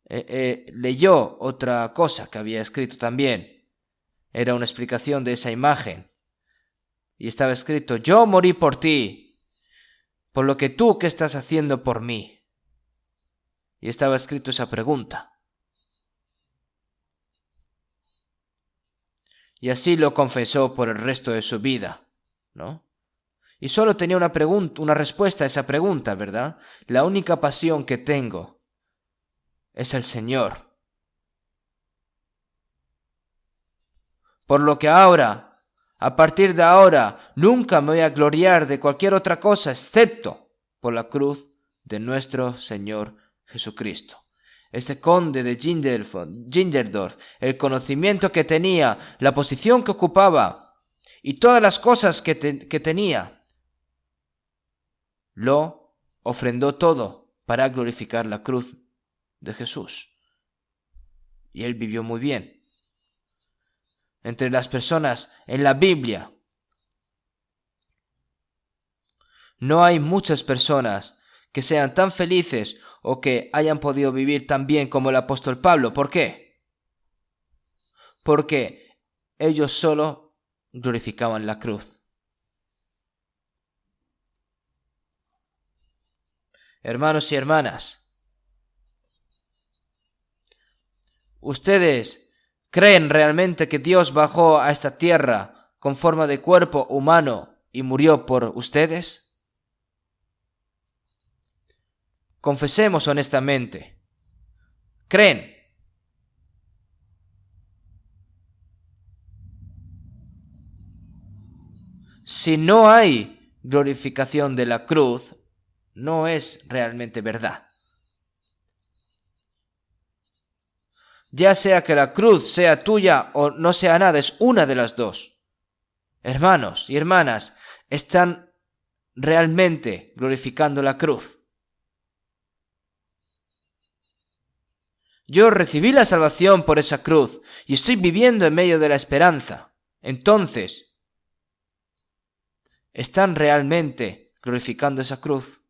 leyó otra cosa que había escrito también. Era una explicación de esa imagen. Y estaba escrito: yo morí por ti, por lo que tú, ¿qué estás haciendo por mí? Y estaba escrito esa pregunta. Y así lo confesó por el resto de su vida, ¿no? Y solo tenía una respuesta a esa pregunta, ¿verdad? La única pasión que tengo es el Señor. Por lo que ahora, a partir de ahora, nunca me voy a gloriar de cualquier otra cosa excepto por la cruz de nuestro Señor Jesucristo. Este conde de Gingerdorf, el conocimiento que tenía, la posición que ocupaba y todas las cosas que tenía, lo ofrendó todo para glorificar la cruz de Jesús. Y él vivió muy bien. Entre las personas en la Biblia, no hay muchas personas que sean tan felices o que hayan podido vivir tan bien como el apóstol Pablo. ¿Por qué? Porque ellos solo glorificaban la cruz. Hermanos y hermanas, ¿ustedes creen realmente que Dios bajó a esta tierra con forma de cuerpo humano y murió por ustedes? Confesemos honestamente. ¿Creen? Si no hay glorificación de la cruz, no es realmente verdad. Ya sea que la cruz sea tuya o no sea nada, es una de las dos. Hermanos y hermanas, ¿están realmente glorificando la cruz? Yo recibí la salvación por esa cruz y estoy viviendo en medio de la esperanza. Entonces, ¿están realmente glorificando esa cruz?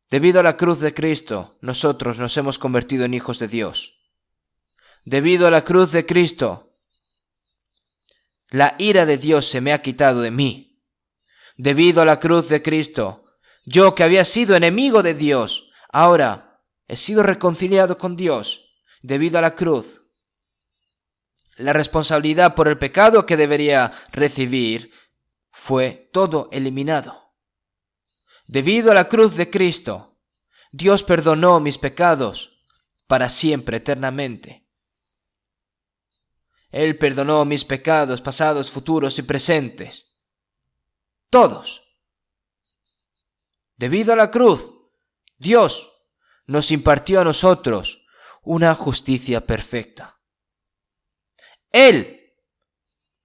Debido a la cruz de Cristo, nosotros nos hemos convertido en hijos de Dios. Debido a la cruz de Cristo, la ira de Dios se me ha quitado de mí. Debido a la cruz de Cristo, yo que había sido enemigo de Dios, ahora he sido reconciliado con Dios. Debido a la cruz, la responsabilidad por el pecado que debería recibir fue todo eliminado. Debido a la cruz de Cristo, Dios perdonó mis pecados para siempre, eternamente. Él perdonó mis pecados pasados, futuros y presentes. Todos. Debido a la cruz, Dios nos impartió a nosotros una justicia perfecta. Él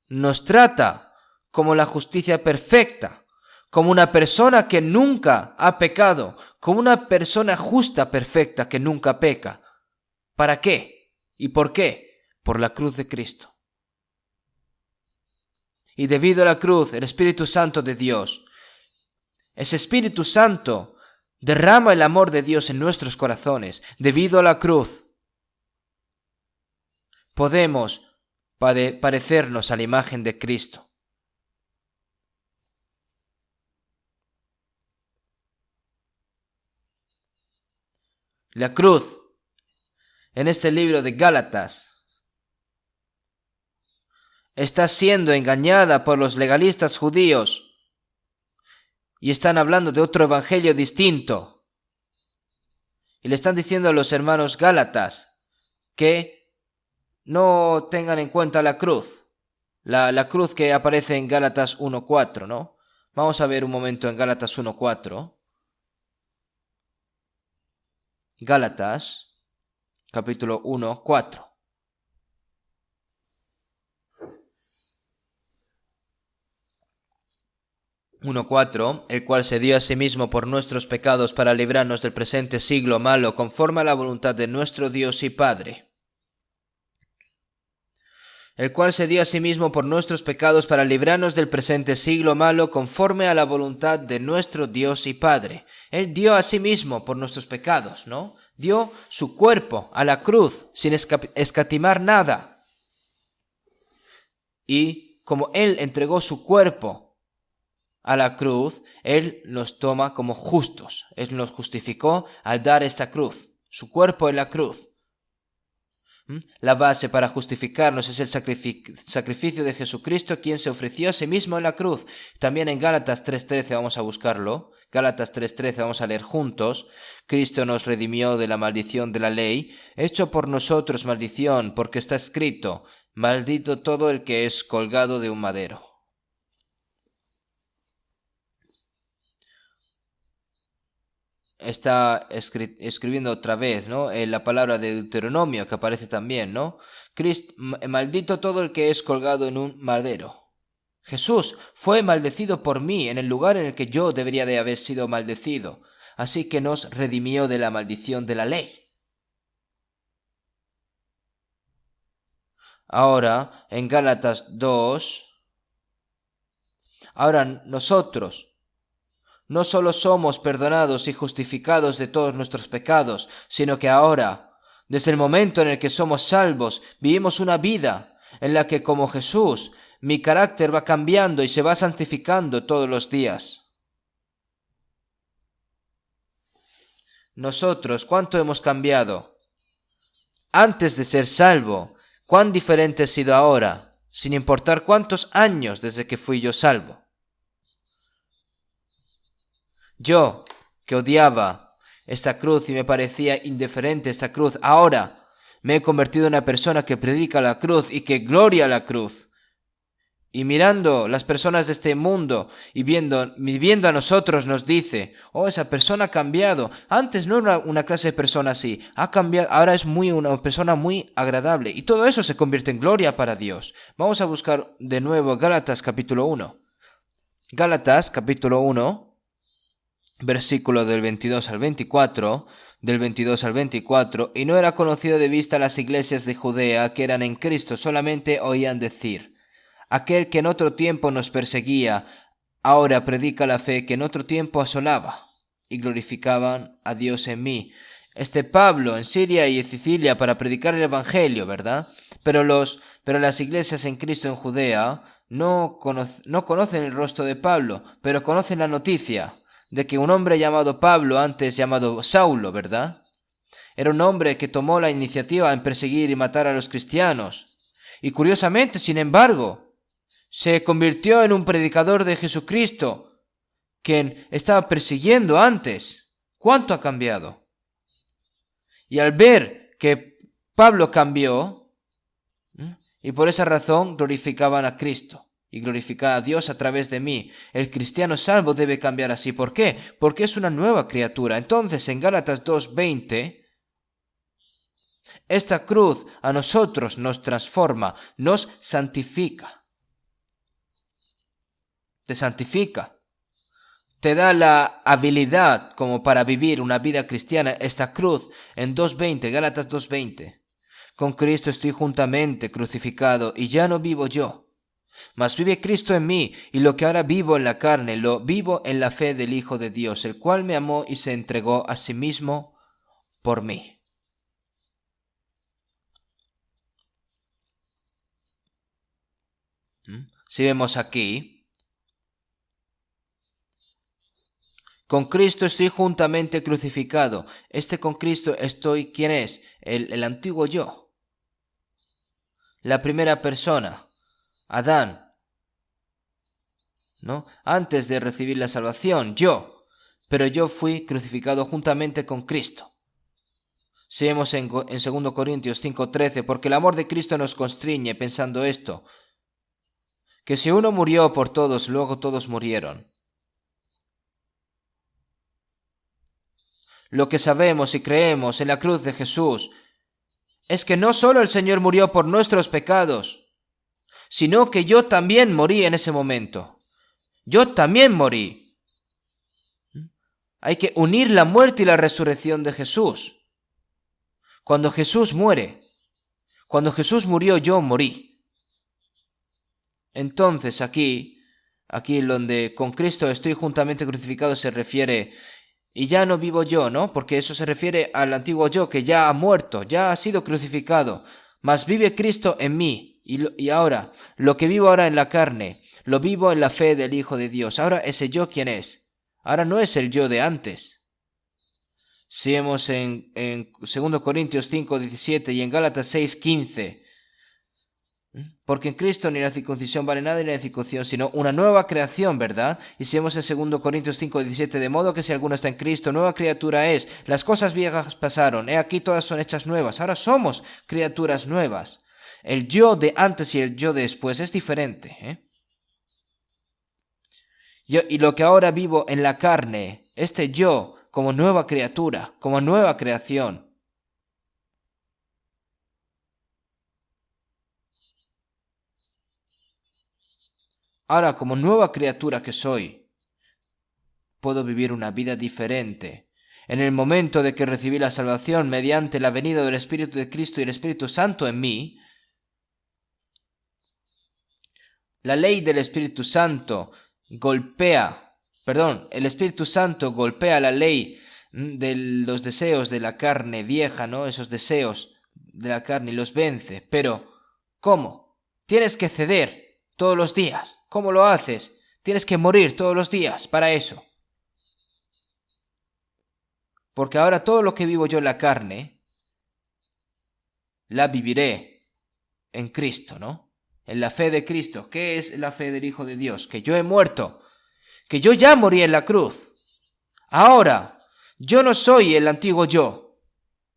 nos trata como la justicia perfecta, como una persona que nunca ha pecado, como una persona justa, perfecta, que nunca peca. ¿Para qué? ¿Y por qué? Por la cruz de Cristo. Y debido a la cruz, el Espíritu Santo de Dios, ese Espíritu Santo derrama el amor de Dios en nuestros corazones. Debido a la cruz, podemos parecernos a la imagen de Cristo. La cruz, en este libro de Gálatas, está siendo engañada por los legalistas judíos y están hablando de otro evangelio distinto. Y le están diciendo a los hermanos Gálatas que no tengan en cuenta la cruz. La cruz que aparece en Gálatas 1:4, ¿no? Vamos a ver un momento en Gálatas 1:4. Gálatas, capítulo 1:4. 1:4, el cual se dio a sí mismo por nuestros pecados para librarnos del presente siglo malo, conforme a la voluntad de nuestro Dios y Padre. El cual se dio a sí mismo por nuestros pecados para librarnos del presente siglo malo, conforme a la voluntad de nuestro Dios y Padre. Él dio a sí mismo por nuestros pecados, ¿no? Dio su cuerpo a la cruz sin escatimar nada. Y como Él entregó su cuerpo a la cruz, Él nos toma como justos. Él nos justificó al dar esta cruz, su cuerpo en la cruz. La base para justificarnos es el sacrificio de Jesucristo, quien se ofreció a sí mismo en la cruz. También en Gálatas 3:13 vamos a buscarlo. Gálatas 3:13 vamos a leer juntos. Cristo nos redimió de la maldición de la ley, hecho por nosotros maldición, porque está escrito: maldito todo el que es colgado de un madero. Está escribiendo otra vez, ¿no? La palabra de Deuteronomio que aparece también, ¿no? Maldito todo el que es colgado en un madero. Jesús fue maldecido por mí en el lugar en el que yo debería de haber sido maldecido, así que nos redimió de la maldición de la ley. Ahora, en Gálatas 2, ahora nosotros no solo somos perdonados y justificados de todos nuestros pecados, sino que ahora, desde el momento en el que somos salvos, vivimos una vida en la que, como Jesús, mi carácter va cambiando y se va santificando todos los días. Nosotros, ¿cuánto hemos cambiado? Antes de ser salvo, ¿cuán diferente he sido ahora? Sin importar cuántos años desde que fui yo salvo. Yo, que odiaba esta cruz y me parecía indiferente esta cruz, ahora me he convertido en una persona que predica la cruz y que gloria a la cruz. Y mirando las personas de este mundo y viendo a nosotros nos dice: oh, esa persona ha cambiado. Antes no era una clase de persona así, ha cambiado, ahora es una persona muy agradable. Y todo eso se convierte en gloria para Dios. Vamos a buscar de nuevo Gálatas capítulo 1. Gálatas capítulo 1. Versículo del 22 al 24, del 22 al 24, y no era conocido de vista las iglesias de Judea que eran en Cristo, solamente oían decir: aquel que en otro tiempo nos perseguía, ahora predica la fe que en otro tiempo asolaba, y glorificaban a Dios en mí. Pablo en Siria y en Sicilia para predicar el evangelio, ¿verdad? Pero las iglesias en Cristo en Judea no conocen el rostro de Pablo, pero conocen la noticia de que un hombre llamado Pablo, antes llamado Saulo, ¿verdad? Era un hombre que tomó la iniciativa en perseguir y matar a los cristianos. Y curiosamente, sin embargo, se convirtió en un predicador de Jesucristo, quien estaba persiguiendo antes. ¿Cuánto ha cambiado? Y al ver que Pablo cambió, y por esa razón glorificaban a Cristo y glorificar a Dios a través de mí. El cristiano salvo debe cambiar así. ¿Por qué? Porque es una nueva criatura. Entonces, en Gálatas 2:20, esta cruz a nosotros nos transforma, nos santifica. Te santifica. Te da la habilidad como para vivir una vida cristiana. Esta cruz en 2:20, Gálatas 2:20. Con Cristo estoy juntamente crucificado y ya no vivo yo, mas vive Cristo en mí, y lo que ahora vivo en la carne, lo vivo en la fe del Hijo de Dios, el cual me amó y se entregó a sí mismo por mí. Si vemos aquí, con Cristo estoy juntamente crucificado. Con Cristo estoy, ¿quién es? El antiguo yo. La primera persona, Adán, ¿no? Antes de recibir la salvación, pero yo fui crucificado juntamente con Cristo. Leemos en 2 Corintios 5:13, porque el amor de Cristo nos constriñe pensando esto, que si uno murió por todos, luego todos murieron. Lo que sabemos y creemos en la cruz de Jesús es que no solo el Señor murió por nuestros pecados, sino que yo también morí en ese momento. Yo también morí. Hay que unir la muerte y la resurrección de Jesús. Cuando Jesús muere, cuando Jesús murió, yo morí. Entonces aquí donde con Cristo estoy juntamente crucificado se refiere, y ya no vivo yo, ¿no? Porque eso se refiere al antiguo yo que ya ha muerto, ya ha sido crucificado, mas vive Cristo en mí. Y ahora, lo que vivo ahora en la carne, lo vivo en la fe del Hijo de Dios. Ahora, ese yo, ¿quién es? Ahora no es el yo de antes. Si vemos en 2 Corintios 5:17 y en Gálatas 6:15, porque en Cristo ni la circuncisión vale nada ni la circuncisión, sino una nueva creación, ¿verdad? Y si vemos en 2 Corintios 5:17, de modo que si alguno está en Cristo, nueva criatura es. Las cosas viejas pasaron, he aquí todas son hechas nuevas. Ahora somos criaturas nuevas. El yo de antes y el yo de después es diferente, Y lo que ahora vivo en la carne, este yo como nueva criatura, como nueva creación, ahora, como nueva criatura que soy, puedo vivir una vida diferente. En el momento de que recibí la salvación mediante la venida del Espíritu de Cristo y el Espíritu Santo en mí, la ley del Espíritu Santo el Espíritu Santo golpea la ley de los deseos de la carne vieja, ¿no? Esos deseos de la carne y los vence. Pero, ¿cómo? Tienes que ceder todos los días. ¿Cómo lo haces? Tienes que morir todos los días para eso. Porque ahora todo lo que vivo yo en la carne, la viviré en Cristo, ¿no? En la fe de Cristo. ¿Qué es la fe del Hijo de Dios? Que yo he muerto, que yo ya morí en la cruz. Ahora, yo no soy el antiguo yo.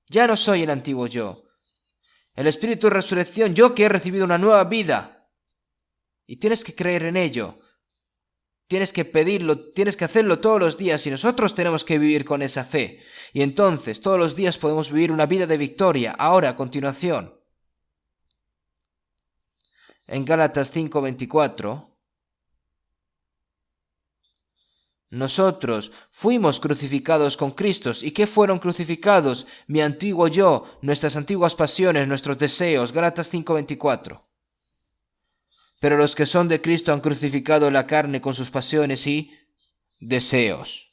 Ya no soy el antiguo yo. El Espíritu de Resurrección, yo que he recibido una nueva vida. Y tienes que creer en ello. Tienes que pedirlo, tienes que hacerlo todos los días y nosotros tenemos que vivir con esa fe. Y entonces todos los días podemos vivir una vida de victoria. Ahora, a continuación. En Gálatas 5:24, nosotros fuimos crucificados con Cristo. ¿Y qué fueron crucificados? Mi antiguo yo, nuestras antiguas pasiones, nuestros deseos. Gálatas 5:24. Pero los que son de Cristo han crucificado la carne con sus pasiones y deseos.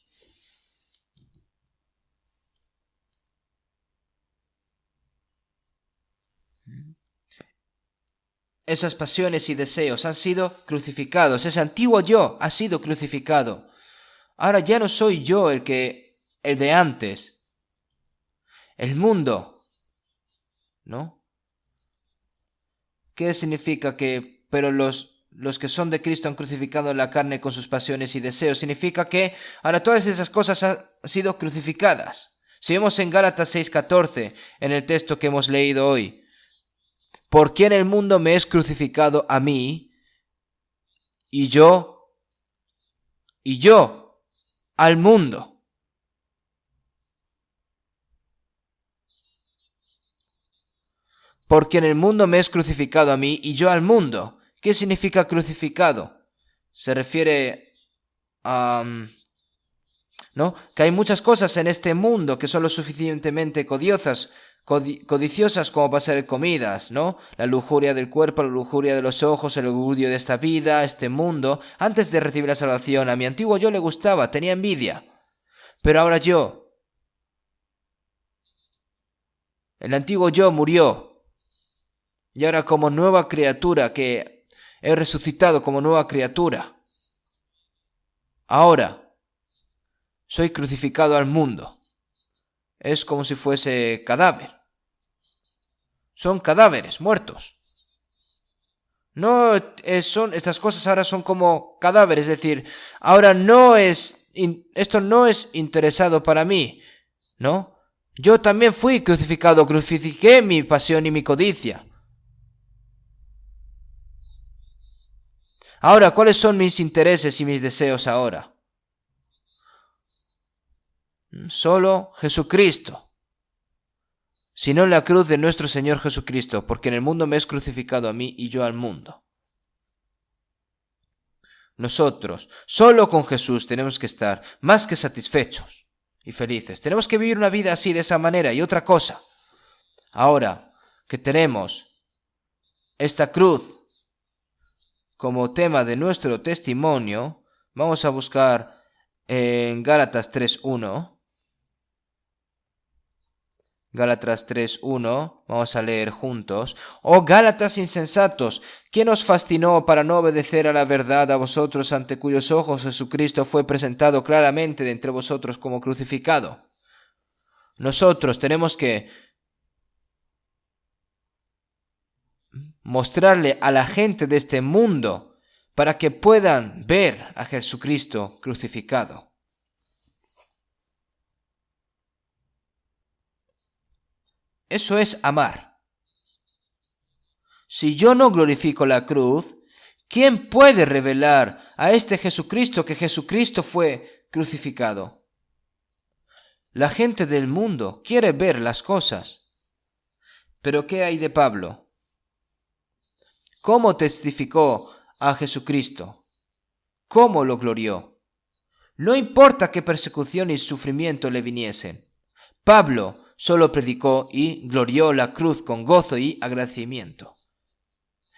Esas pasiones y deseos han sido crucificados. Ese antiguo yo ha sido crucificado. Ahora ya no soy yo el de antes. El mundo, ¿no? ¿Qué significa que, pero los que son de Cristo han crucificado la carne con sus pasiones y deseos? Significa que ahora todas esas cosas han sido crucificadas. Si vemos en Gálatas 6:14, en el texto que hemos leído hoy, ¿por qué en el mundo me es crucificado a mí? Y yo al mundo. Porque en el mundo me es crucificado a mí y yo al mundo. ¿Qué significa crucificado? Se refiere a... ¿no? Que hay muchas cosas en este mundo que son lo suficientemente codiciosas como para ser comidas, ¿no? La lujuria del cuerpo, la lujuria de los ojos, el orgullo de esta vida, este mundo. Antes de recibir la salvación, a mi antiguo yo le gustaba, tenía envidia. Pero ahora el antiguo yo murió. Y ahora como nueva criatura, que he resucitado como nueva criatura, ahora soy crucificado al mundo. Es como si fuese cadáver. Son cadáveres muertos. No son estas cosas ahora son como cadáveres, es decir, ahora esto no es interesado para mí, ¿no? Yo también fui crucificado, crucifiqué mi pasión y mi codicia. Ahora, ¿cuáles son mis intereses y mis deseos ahora? Solo Jesucristo, sino en la cruz de nuestro Señor Jesucristo, porque en el mundo me es crucificado a mí y yo al mundo. Nosotros, solo con Jesús, tenemos que estar más que satisfechos y felices. Tenemos que vivir una vida así, de esa manera. Y otra cosa, ahora que tenemos esta cruz como tema de nuestro testimonio, vamos a buscar en Gálatas 3:1. Gálatas 3:1, vamos a leer juntos. Oh Gálatas insensatos, ¿quién os fascinó para no obedecer a la verdad, a vosotros ante cuyos ojos Jesucristo fue presentado claramente de entre vosotros como crucificado? Nosotros tenemos que mostrarle a la gente de este mundo para que puedan ver a Jesucristo crucificado. Eso es amar. Si yo no glorifico la cruz, ¿quién puede revelar a este Jesucristo que Jesucristo fue crucificado? La gente del mundo quiere ver las cosas. Pero ¿qué hay de Pablo? ¿Cómo testificó a Jesucristo? ¿Cómo lo glorió? No importa qué persecución y sufrimiento le viniesen. Pablo solo predicó y glorió la cruz con gozo y agradecimiento.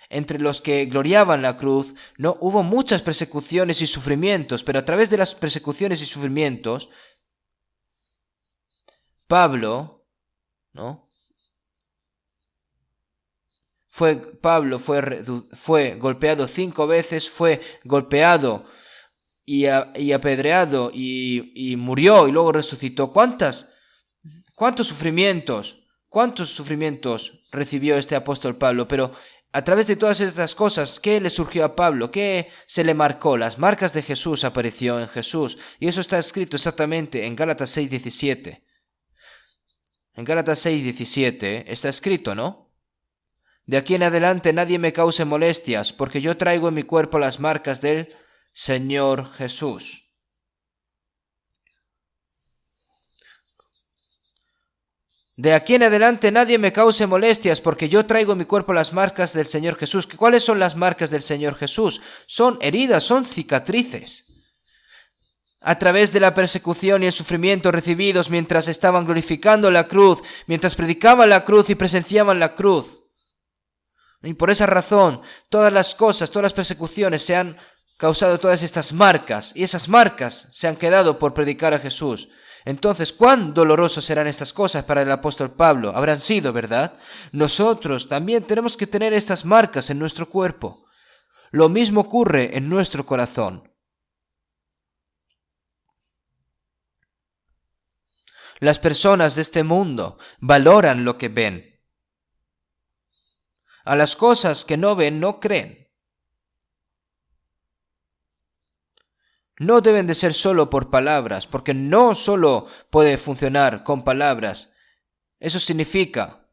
Entre los que gloriaban la cruz no hubo muchas persecuciones y sufrimientos, pero a través de las persecuciones y sufrimientos, Pablo, ¿no? Fue golpeado 5 veces, fue golpeado y apedreado y murió y luego resucitó. ¿Cuántos sufrimientos recibió este apóstol Pablo? Pero a través de todas estas cosas, ¿qué le surgió a Pablo? ¿Qué se le marcó? Las marcas de Jesús apareció en Jesús. Y eso está escrito exactamente en Gálatas 6:17. En Gálatas 6:17 está escrito, ¿no? De aquí en adelante nadie me cause molestias, porque yo traigo en mi cuerpo las marcas del Señor Jesús. De aquí en adelante nadie me cause molestias, porque yo traigo en mi cuerpo las marcas del Señor Jesús. ¿Cuáles son las marcas del Señor Jesús? Son heridas, son cicatrices. A través de la persecución y el sufrimiento recibidos mientras estaban glorificando la cruz, mientras predicaban la cruz y presenciaban la cruz. Y por esa razón, todas las cosas, todas las persecuciones se han causado todas estas marcas, y esas marcas se han quedado por predicar a Jesús. Entonces, ¿cuán dolorosos serán estas cosas para el apóstol Pablo? Habrán sido, ¿verdad? Nosotros también tenemos que tener estas marcas en nuestro cuerpo. Lo mismo ocurre en nuestro corazón. Las personas de este mundo valoran lo que ven. A las cosas que no ven no creen. No deben de ser solo por palabras, porque no solo puede funcionar con palabras. Eso significa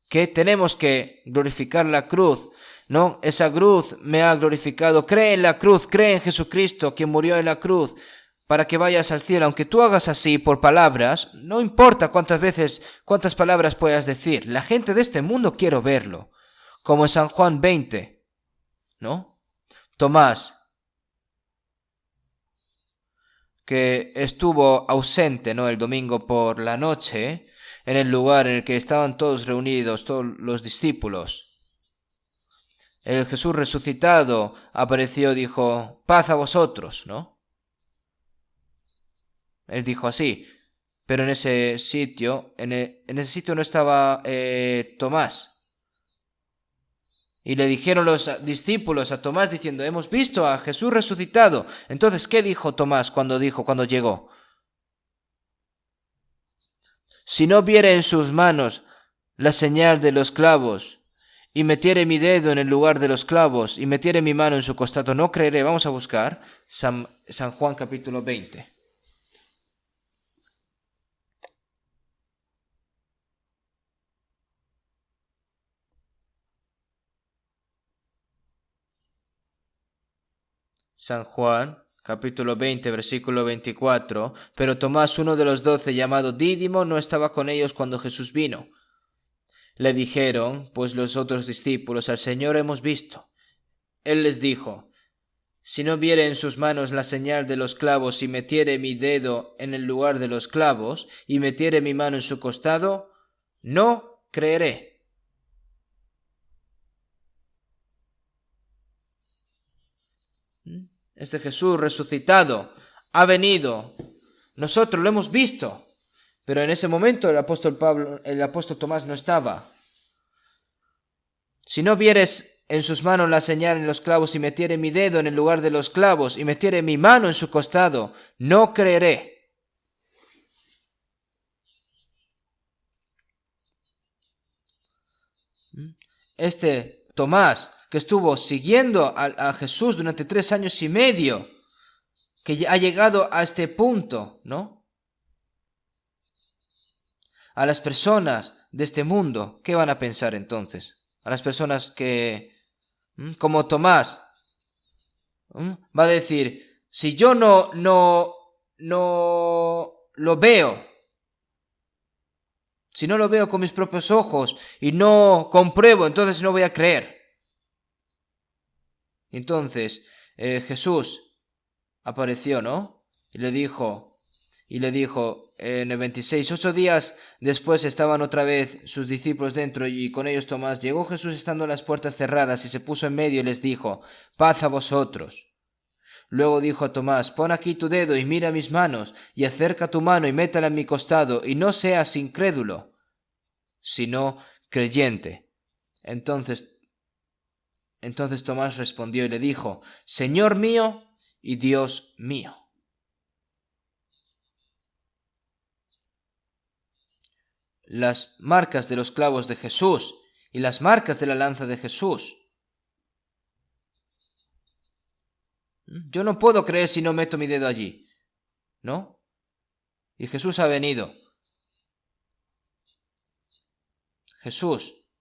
que tenemos que glorificar la cruz, ¿no? Esa cruz me ha glorificado. Cree en la cruz, cree en Jesucristo, quien murió en la cruz, para que vayas al cielo. Aunque tú hagas así por palabras, no importa cuántas palabras puedas decir. La gente de este mundo quiere verlo. Como en San Juan 20, ¿no? Tomás, que estuvo ausente, ¿no?, el domingo por la noche, en el lugar en el que estaban todos reunidos, todos los discípulos. El Jesús resucitado apareció y dijo, paz a vosotros, ¿no? Él dijo así, pero en ese sitio no estaba Tomás. Y le dijeron los discípulos a Tomás diciendo, hemos visto a Jesús resucitado. Entonces, ¿qué dijo Tomás cuando llegó? Si no viere en sus manos la señal de los clavos, y metiere mi dedo en el lugar de los clavos, y metiere mi mano en su costado, no creeré. Vamos a buscar San Juan capítulo 20. San Juan, capítulo 20, versículo 24. Pero Tomás, uno de los 12, llamado Dídimo, no estaba con ellos cuando Jesús vino. Le dijeron, pues, los otros discípulos: al Señor hemos visto. Él les dijo: si no viere en sus manos la señal de los clavos, y metiere mi dedo en el lugar de los clavos, y metiere mi mano en su costado, no creeré. Este Jesús resucitado ha venido. Nosotros lo hemos visto. Pero en ese momento el apóstol Tomás no estaba. Si no vieres en sus manos la señal en los clavos, y metiere mi dedo en el lugar de los clavos, y metiere mi mano en su costado, no creeré. Este Tomás, que estuvo siguiendo a Jesús durante 3 años y medio, que ya ha llegado a este punto, ¿no? A las personas de este mundo, ¿qué van a pensar entonces? A las personas que, como Tomás, va a decir: si yo no lo veo, si no lo veo con mis propios ojos y no compruebo, entonces no voy a creer. Entonces Jesús apareció, ¿no? Y le dijo en el 26, 8 días después estaban otra vez sus discípulos dentro, y con ellos Tomás. Llegó Jesús estando las puertas cerradas, y se puso en medio y les dijo: paz a vosotros. Luego dijo a Tomás: pon aquí tu dedo y mira mis manos, y acerca tu mano y métela en mi costado, y no seas incrédulo, sino creyente. Entonces Tomás respondió y le dijo: Señor mío y Dios mío. Las marcas de los clavos de Jesús y las marcas de la lanza de Jesús. Yo no puedo creer si no meto mi dedo allí, ¿no? Y Jesús ha venido. Jesús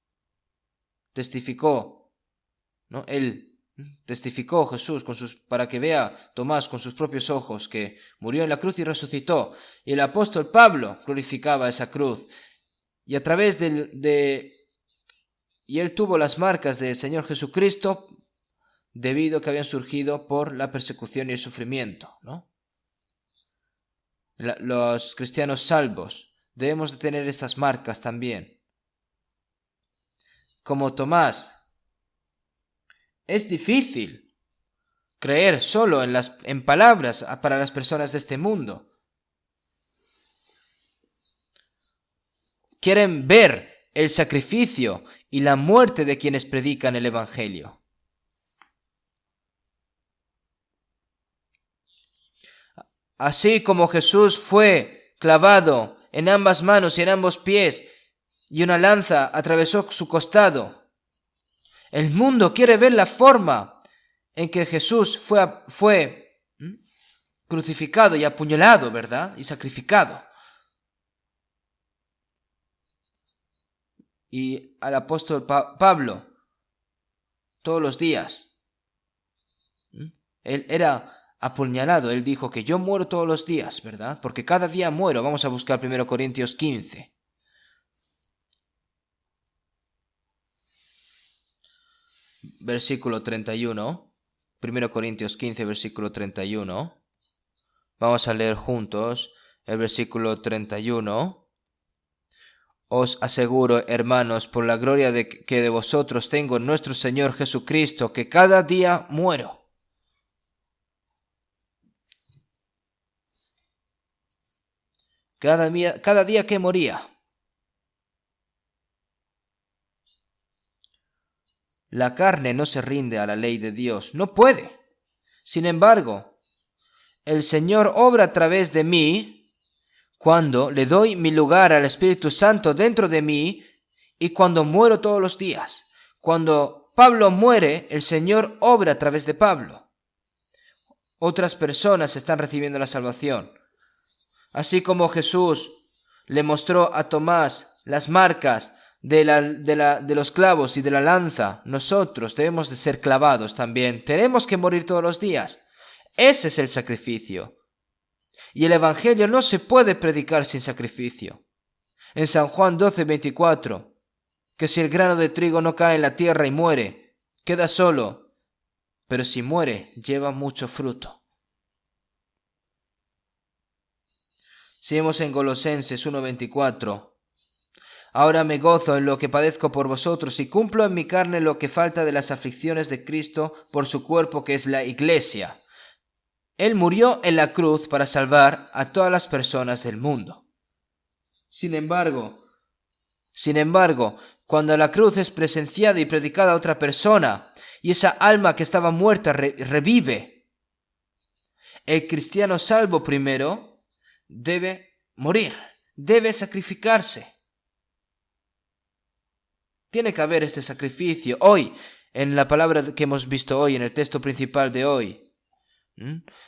testificó, ¿no? Él testificó, Jesús, para que vea Tomás con sus propios ojos, que murió en la cruz y resucitó. Y el apóstol Pablo glorificaba esa cruz. Y a través y él tuvo las marcas del Señor Jesucristo, debido a que habían surgido por la persecución y el sufrimiento, ¿no? Los cristianos salvos debemos de tener estas marcas también. Como Tomás, es difícil creer solo en palabras para las personas de este mundo. Quieren ver el sacrificio y la muerte de quienes predican el Evangelio. Así como Jesús fue clavado en ambas manos y en ambos pies, y una lanza atravesó su costado, el mundo quiere ver la forma en que Jesús fue crucificado y apuñalado, ¿verdad? Y sacrificado. Y al apóstol Pablo, todos los días, él era apuñalado. Él dijo que yo muero todos los días, ¿verdad? Porque cada día muero. Vamos a buscar 1 Corintios 15. Versículo 31. 1 Corintios 15, versículo 31. Vamos a leer juntos el versículo 31. Os aseguro, hermanos, por la gloria que de vosotros tengo en nuestro Señor Jesucristo, que cada día muero. Cada día que moría. La carne no se rinde a la ley de Dios, no puede. Sin embargo, el Señor obra a través de mí cuando le doy mi lugar al Espíritu Santo dentro de mí, y cuando muero todos los días. Cuando Pablo muere, el Señor obra a través de Pablo. Otras personas están recibiendo la salvación. Así como Jesús le mostró a Tomás las marcas de los clavos y de la lanza, nosotros debemos de ser clavados también. Tenemos que morir todos los días. Ese es el sacrificio. Y el Evangelio no se puede predicar sin sacrificio. En San Juan 12:24, que si el grano de trigo no cae en la tierra y muere, queda solo, pero si muere, lleva mucho fruto. Seguimos en Colosenses 1:24. Ahora me gozo en lo que padezco por vosotros y cumplo en mi carne lo que falta de las aflicciones de Cristo por su cuerpo, que es la Iglesia. Él murió en la cruz para salvar a todas las personas del mundo. Sin embargo, cuando la cruz es presenciada y predicada a otra persona, y esa alma que estaba muerta revive, el cristiano salvo primero debe morir, debe sacrificarse. Tiene que haber este sacrificio hoy, en la palabra que hemos visto hoy, en el texto principal de hoy.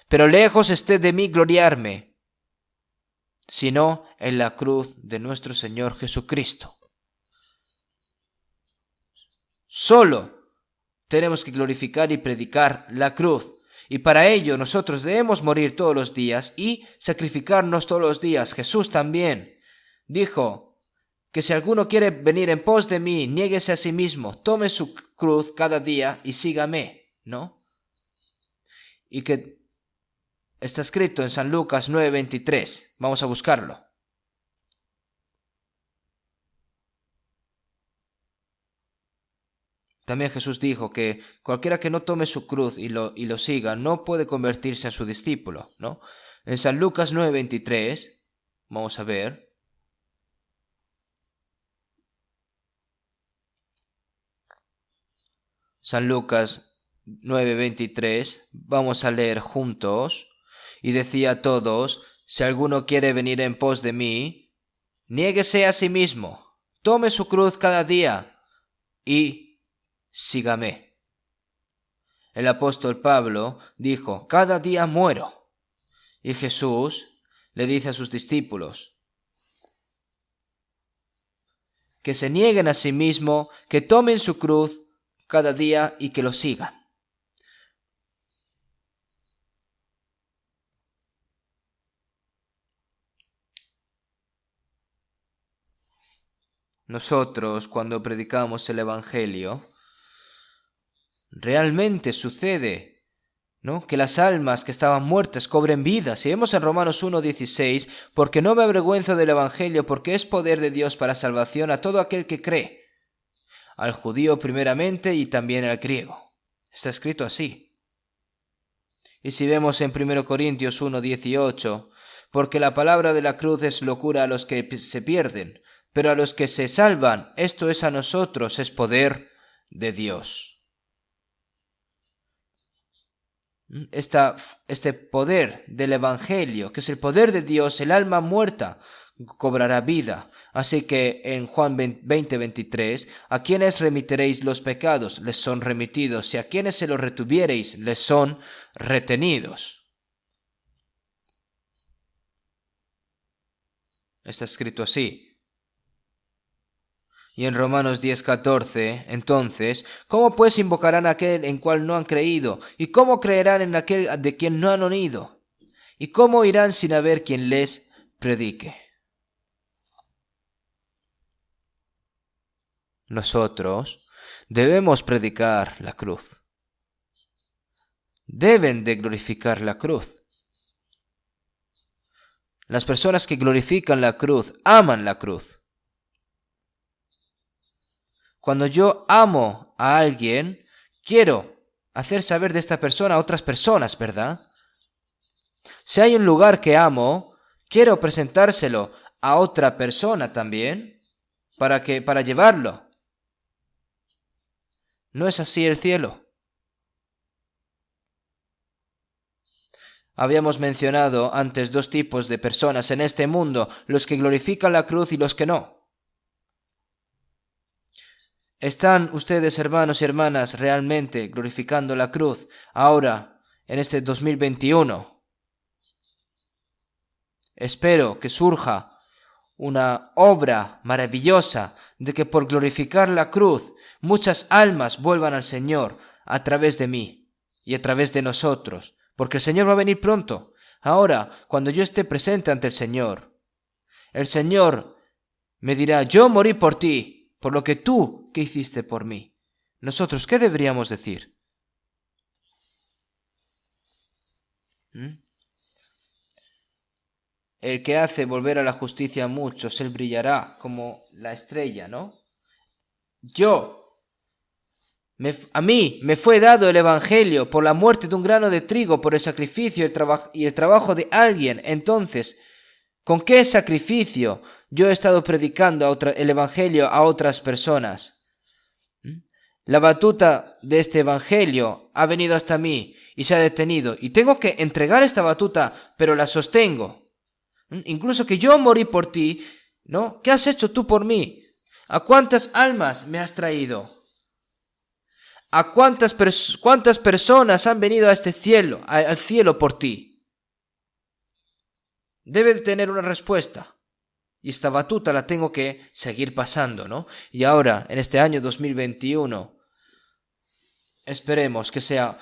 Pero lejos esté de mí gloriarme, sino en la cruz de nuestro Señor Jesucristo. Solo tenemos que glorificar y predicar la cruz. Y para ello nosotros debemos morir todos los días y sacrificarnos todos los días. Jesús también dijo que si alguno quiere venir en pos de mí, niéguese a sí mismo, tome su cruz cada día y sígame, ¿no? Y que está escrito en San Lucas 9:23. Vamos a buscarlo. También Jesús dijo que cualquiera que no tome su cruz y lo siga no puede convertirse en su discípulo, ¿no? En San Lucas 9:23, vamos a ver. San Lucas 9:23, vamos a leer juntos. Y decía a todos: si alguno quiere venir en pos de mí, niéguese a sí mismo, tome su cruz cada día y sígame. El apóstol Pablo dijo: cada día muero. Y Jesús le dice a sus discípulos que se nieguen a sí mismo, que tomen su cruz cada día y que lo sigan. Nosotros, cuando predicamos el Evangelio, realmente sucede, ¿no?, que las almas que estaban muertas cobren vida. Si vemos en Romanos 1:16, porque no me avergüenzo del Evangelio, porque es poder de Dios para salvación a todo aquel que cree, al judío primeramente y también al griego. Está escrito así. Y si vemos en 1 Corintios 1:18, porque la palabra de la cruz es locura a los que se pierden, pero a los que se salvan, esto es a nosotros, es poder de Dios. Este poder del Evangelio, que es el poder de Dios, el alma muerta cobrará vida. Así que en Juan 20:23, a quienes remitiréis los pecados, les son remitidos, y a quienes se los retuviereis, les son retenidos. Está escrito así. Y en Romanos 10:14, entonces, ¿cómo pues invocarán a aquel en cual no han creído? ¿Y cómo creerán en aquel de quien no han oído? ¿Y cómo irán sin haber quien les predique? Nosotros debemos predicar la cruz. Deben de glorificar la cruz. Las personas que glorifican la cruz aman la cruz. Cuando yo amo a alguien, quiero hacer saber de esta persona a otras personas, ¿verdad? Si hay un lugar que amo, quiero presentárselo a otra persona también, para llevarlo. ¿No es así el cielo? Habíamos mencionado antes dos tipos de personas en este mundo, los que glorifican la cruz y los que no. ¿Están ustedes, hermanos y hermanas, realmente glorificando la cruz ahora, en este 2021? Espero que surja una obra maravillosa de que por glorificar la cruz muchas almas vuelvan al Señor a través de mí y a través de nosotros, porque el Señor va a venir pronto. Ahora, cuando yo esté presente ante el Señor me dirá, yo morí por ti, por lo que tú, ¿qué hiciste por mí? Nosotros, ¿qué deberíamos decir? El que hace volver a la justicia a muchos, él brillará como la estrella, ¿no? A mí me fue dado el Evangelio por la muerte de un grano de trigo, por el sacrificio y el trabajo de alguien. Entonces, ¿con qué sacrificio yo he estado predicando el Evangelio a otras personas? La batuta de este Evangelio ha venido hasta mí y se ha detenido. Y tengo que entregar esta batuta, pero la sostengo. Incluso que yo morí por ti, ¿no? ¿Qué has hecho tú por mí? ¿A cuántas almas me has traído? ¿A cuántas personas han venido a este cielo, al cielo por ti? Debe de tener una respuesta. Y esta batuta la tengo que seguir pasando, ¿no? Y ahora, en este año 2021, esperemos que sea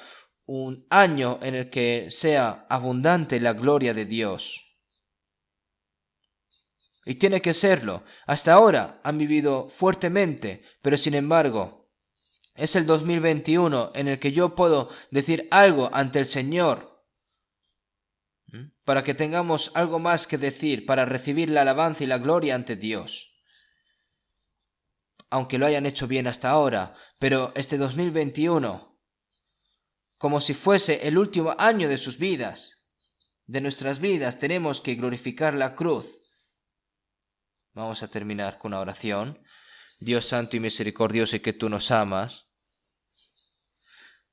un año en el que sea abundante la gloria de Dios. Y tiene que serlo. Hasta ahora han vivido fuertemente, pero sin embargo, es el 2021 en el que yo puedo decir algo ante el Señor, para que tengamos algo más que decir, para recibir la alabanza y la gloria ante Dios. Aunque lo hayan hecho bien hasta ahora, pero este 2021, como si fuese el último año de sus vidas, de nuestras vidas, tenemos que glorificar la cruz. Vamos a terminar con una oración. Dios santo y misericordioso, y que tú nos amas,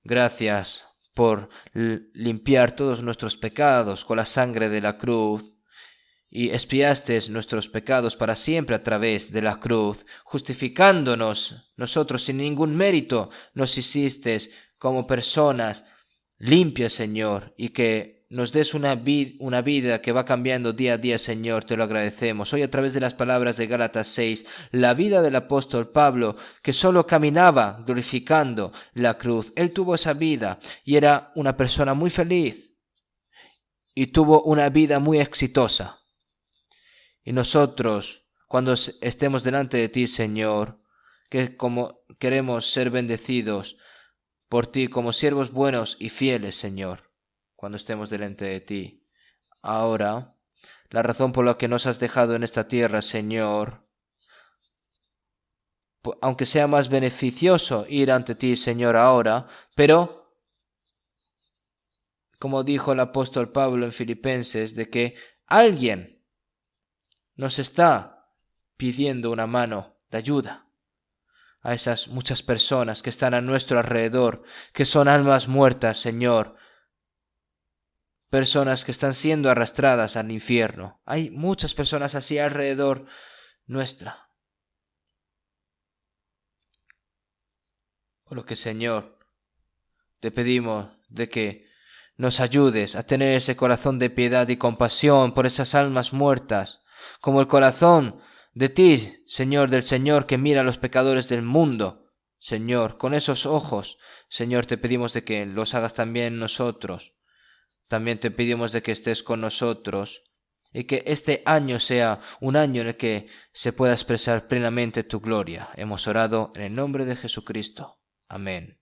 gracias por limpiar todos nuestros pecados con la sangre de la cruz, y expiaste nuestros pecados para siempre a través de la cruz, justificándonos nosotros sin ningún mérito. Nos hiciste como personas limpias, Señor, y que nos des una vida que va cambiando día a día, Señor, te lo agradecemos. Hoy, a través de las palabras de Gálatas 6, la vida del apóstol Pablo, que solo caminaba glorificando la cruz. Él tuvo esa vida y era una persona muy feliz y tuvo una vida muy exitosa. Y nosotros, cuando estemos delante de ti, Señor, que como queremos ser bendecidos por ti como siervos buenos y fieles, Señor, cuando estemos delante de ti. Ahora, la razón por la que nos has dejado en esta tierra, Señor, aunque sea más beneficioso ir ante ti, Señor, ahora, pero, como dijo el apóstol Pablo en Filipenses, de que alguien nos está pidiendo una mano de ayuda a esas muchas personas que están a nuestro alrededor, que son almas muertas, Señor, personas que están siendo arrastradas al infierno. Hay muchas personas así alrededor nuestra. Por lo que, Señor, te pedimos de que nos ayudes a tener ese corazón de piedad y compasión por esas almas muertas, como el corazón de ti, Señor, del Señor que mira a los pecadores del mundo. Señor, con esos ojos, Señor, te pedimos de que los hagas también nosotros. También te pedimos de que estés con nosotros y que este año sea un año en el que se pueda expresar plenamente tu gloria. Hemos orado en el nombre de Jesucristo. Amén.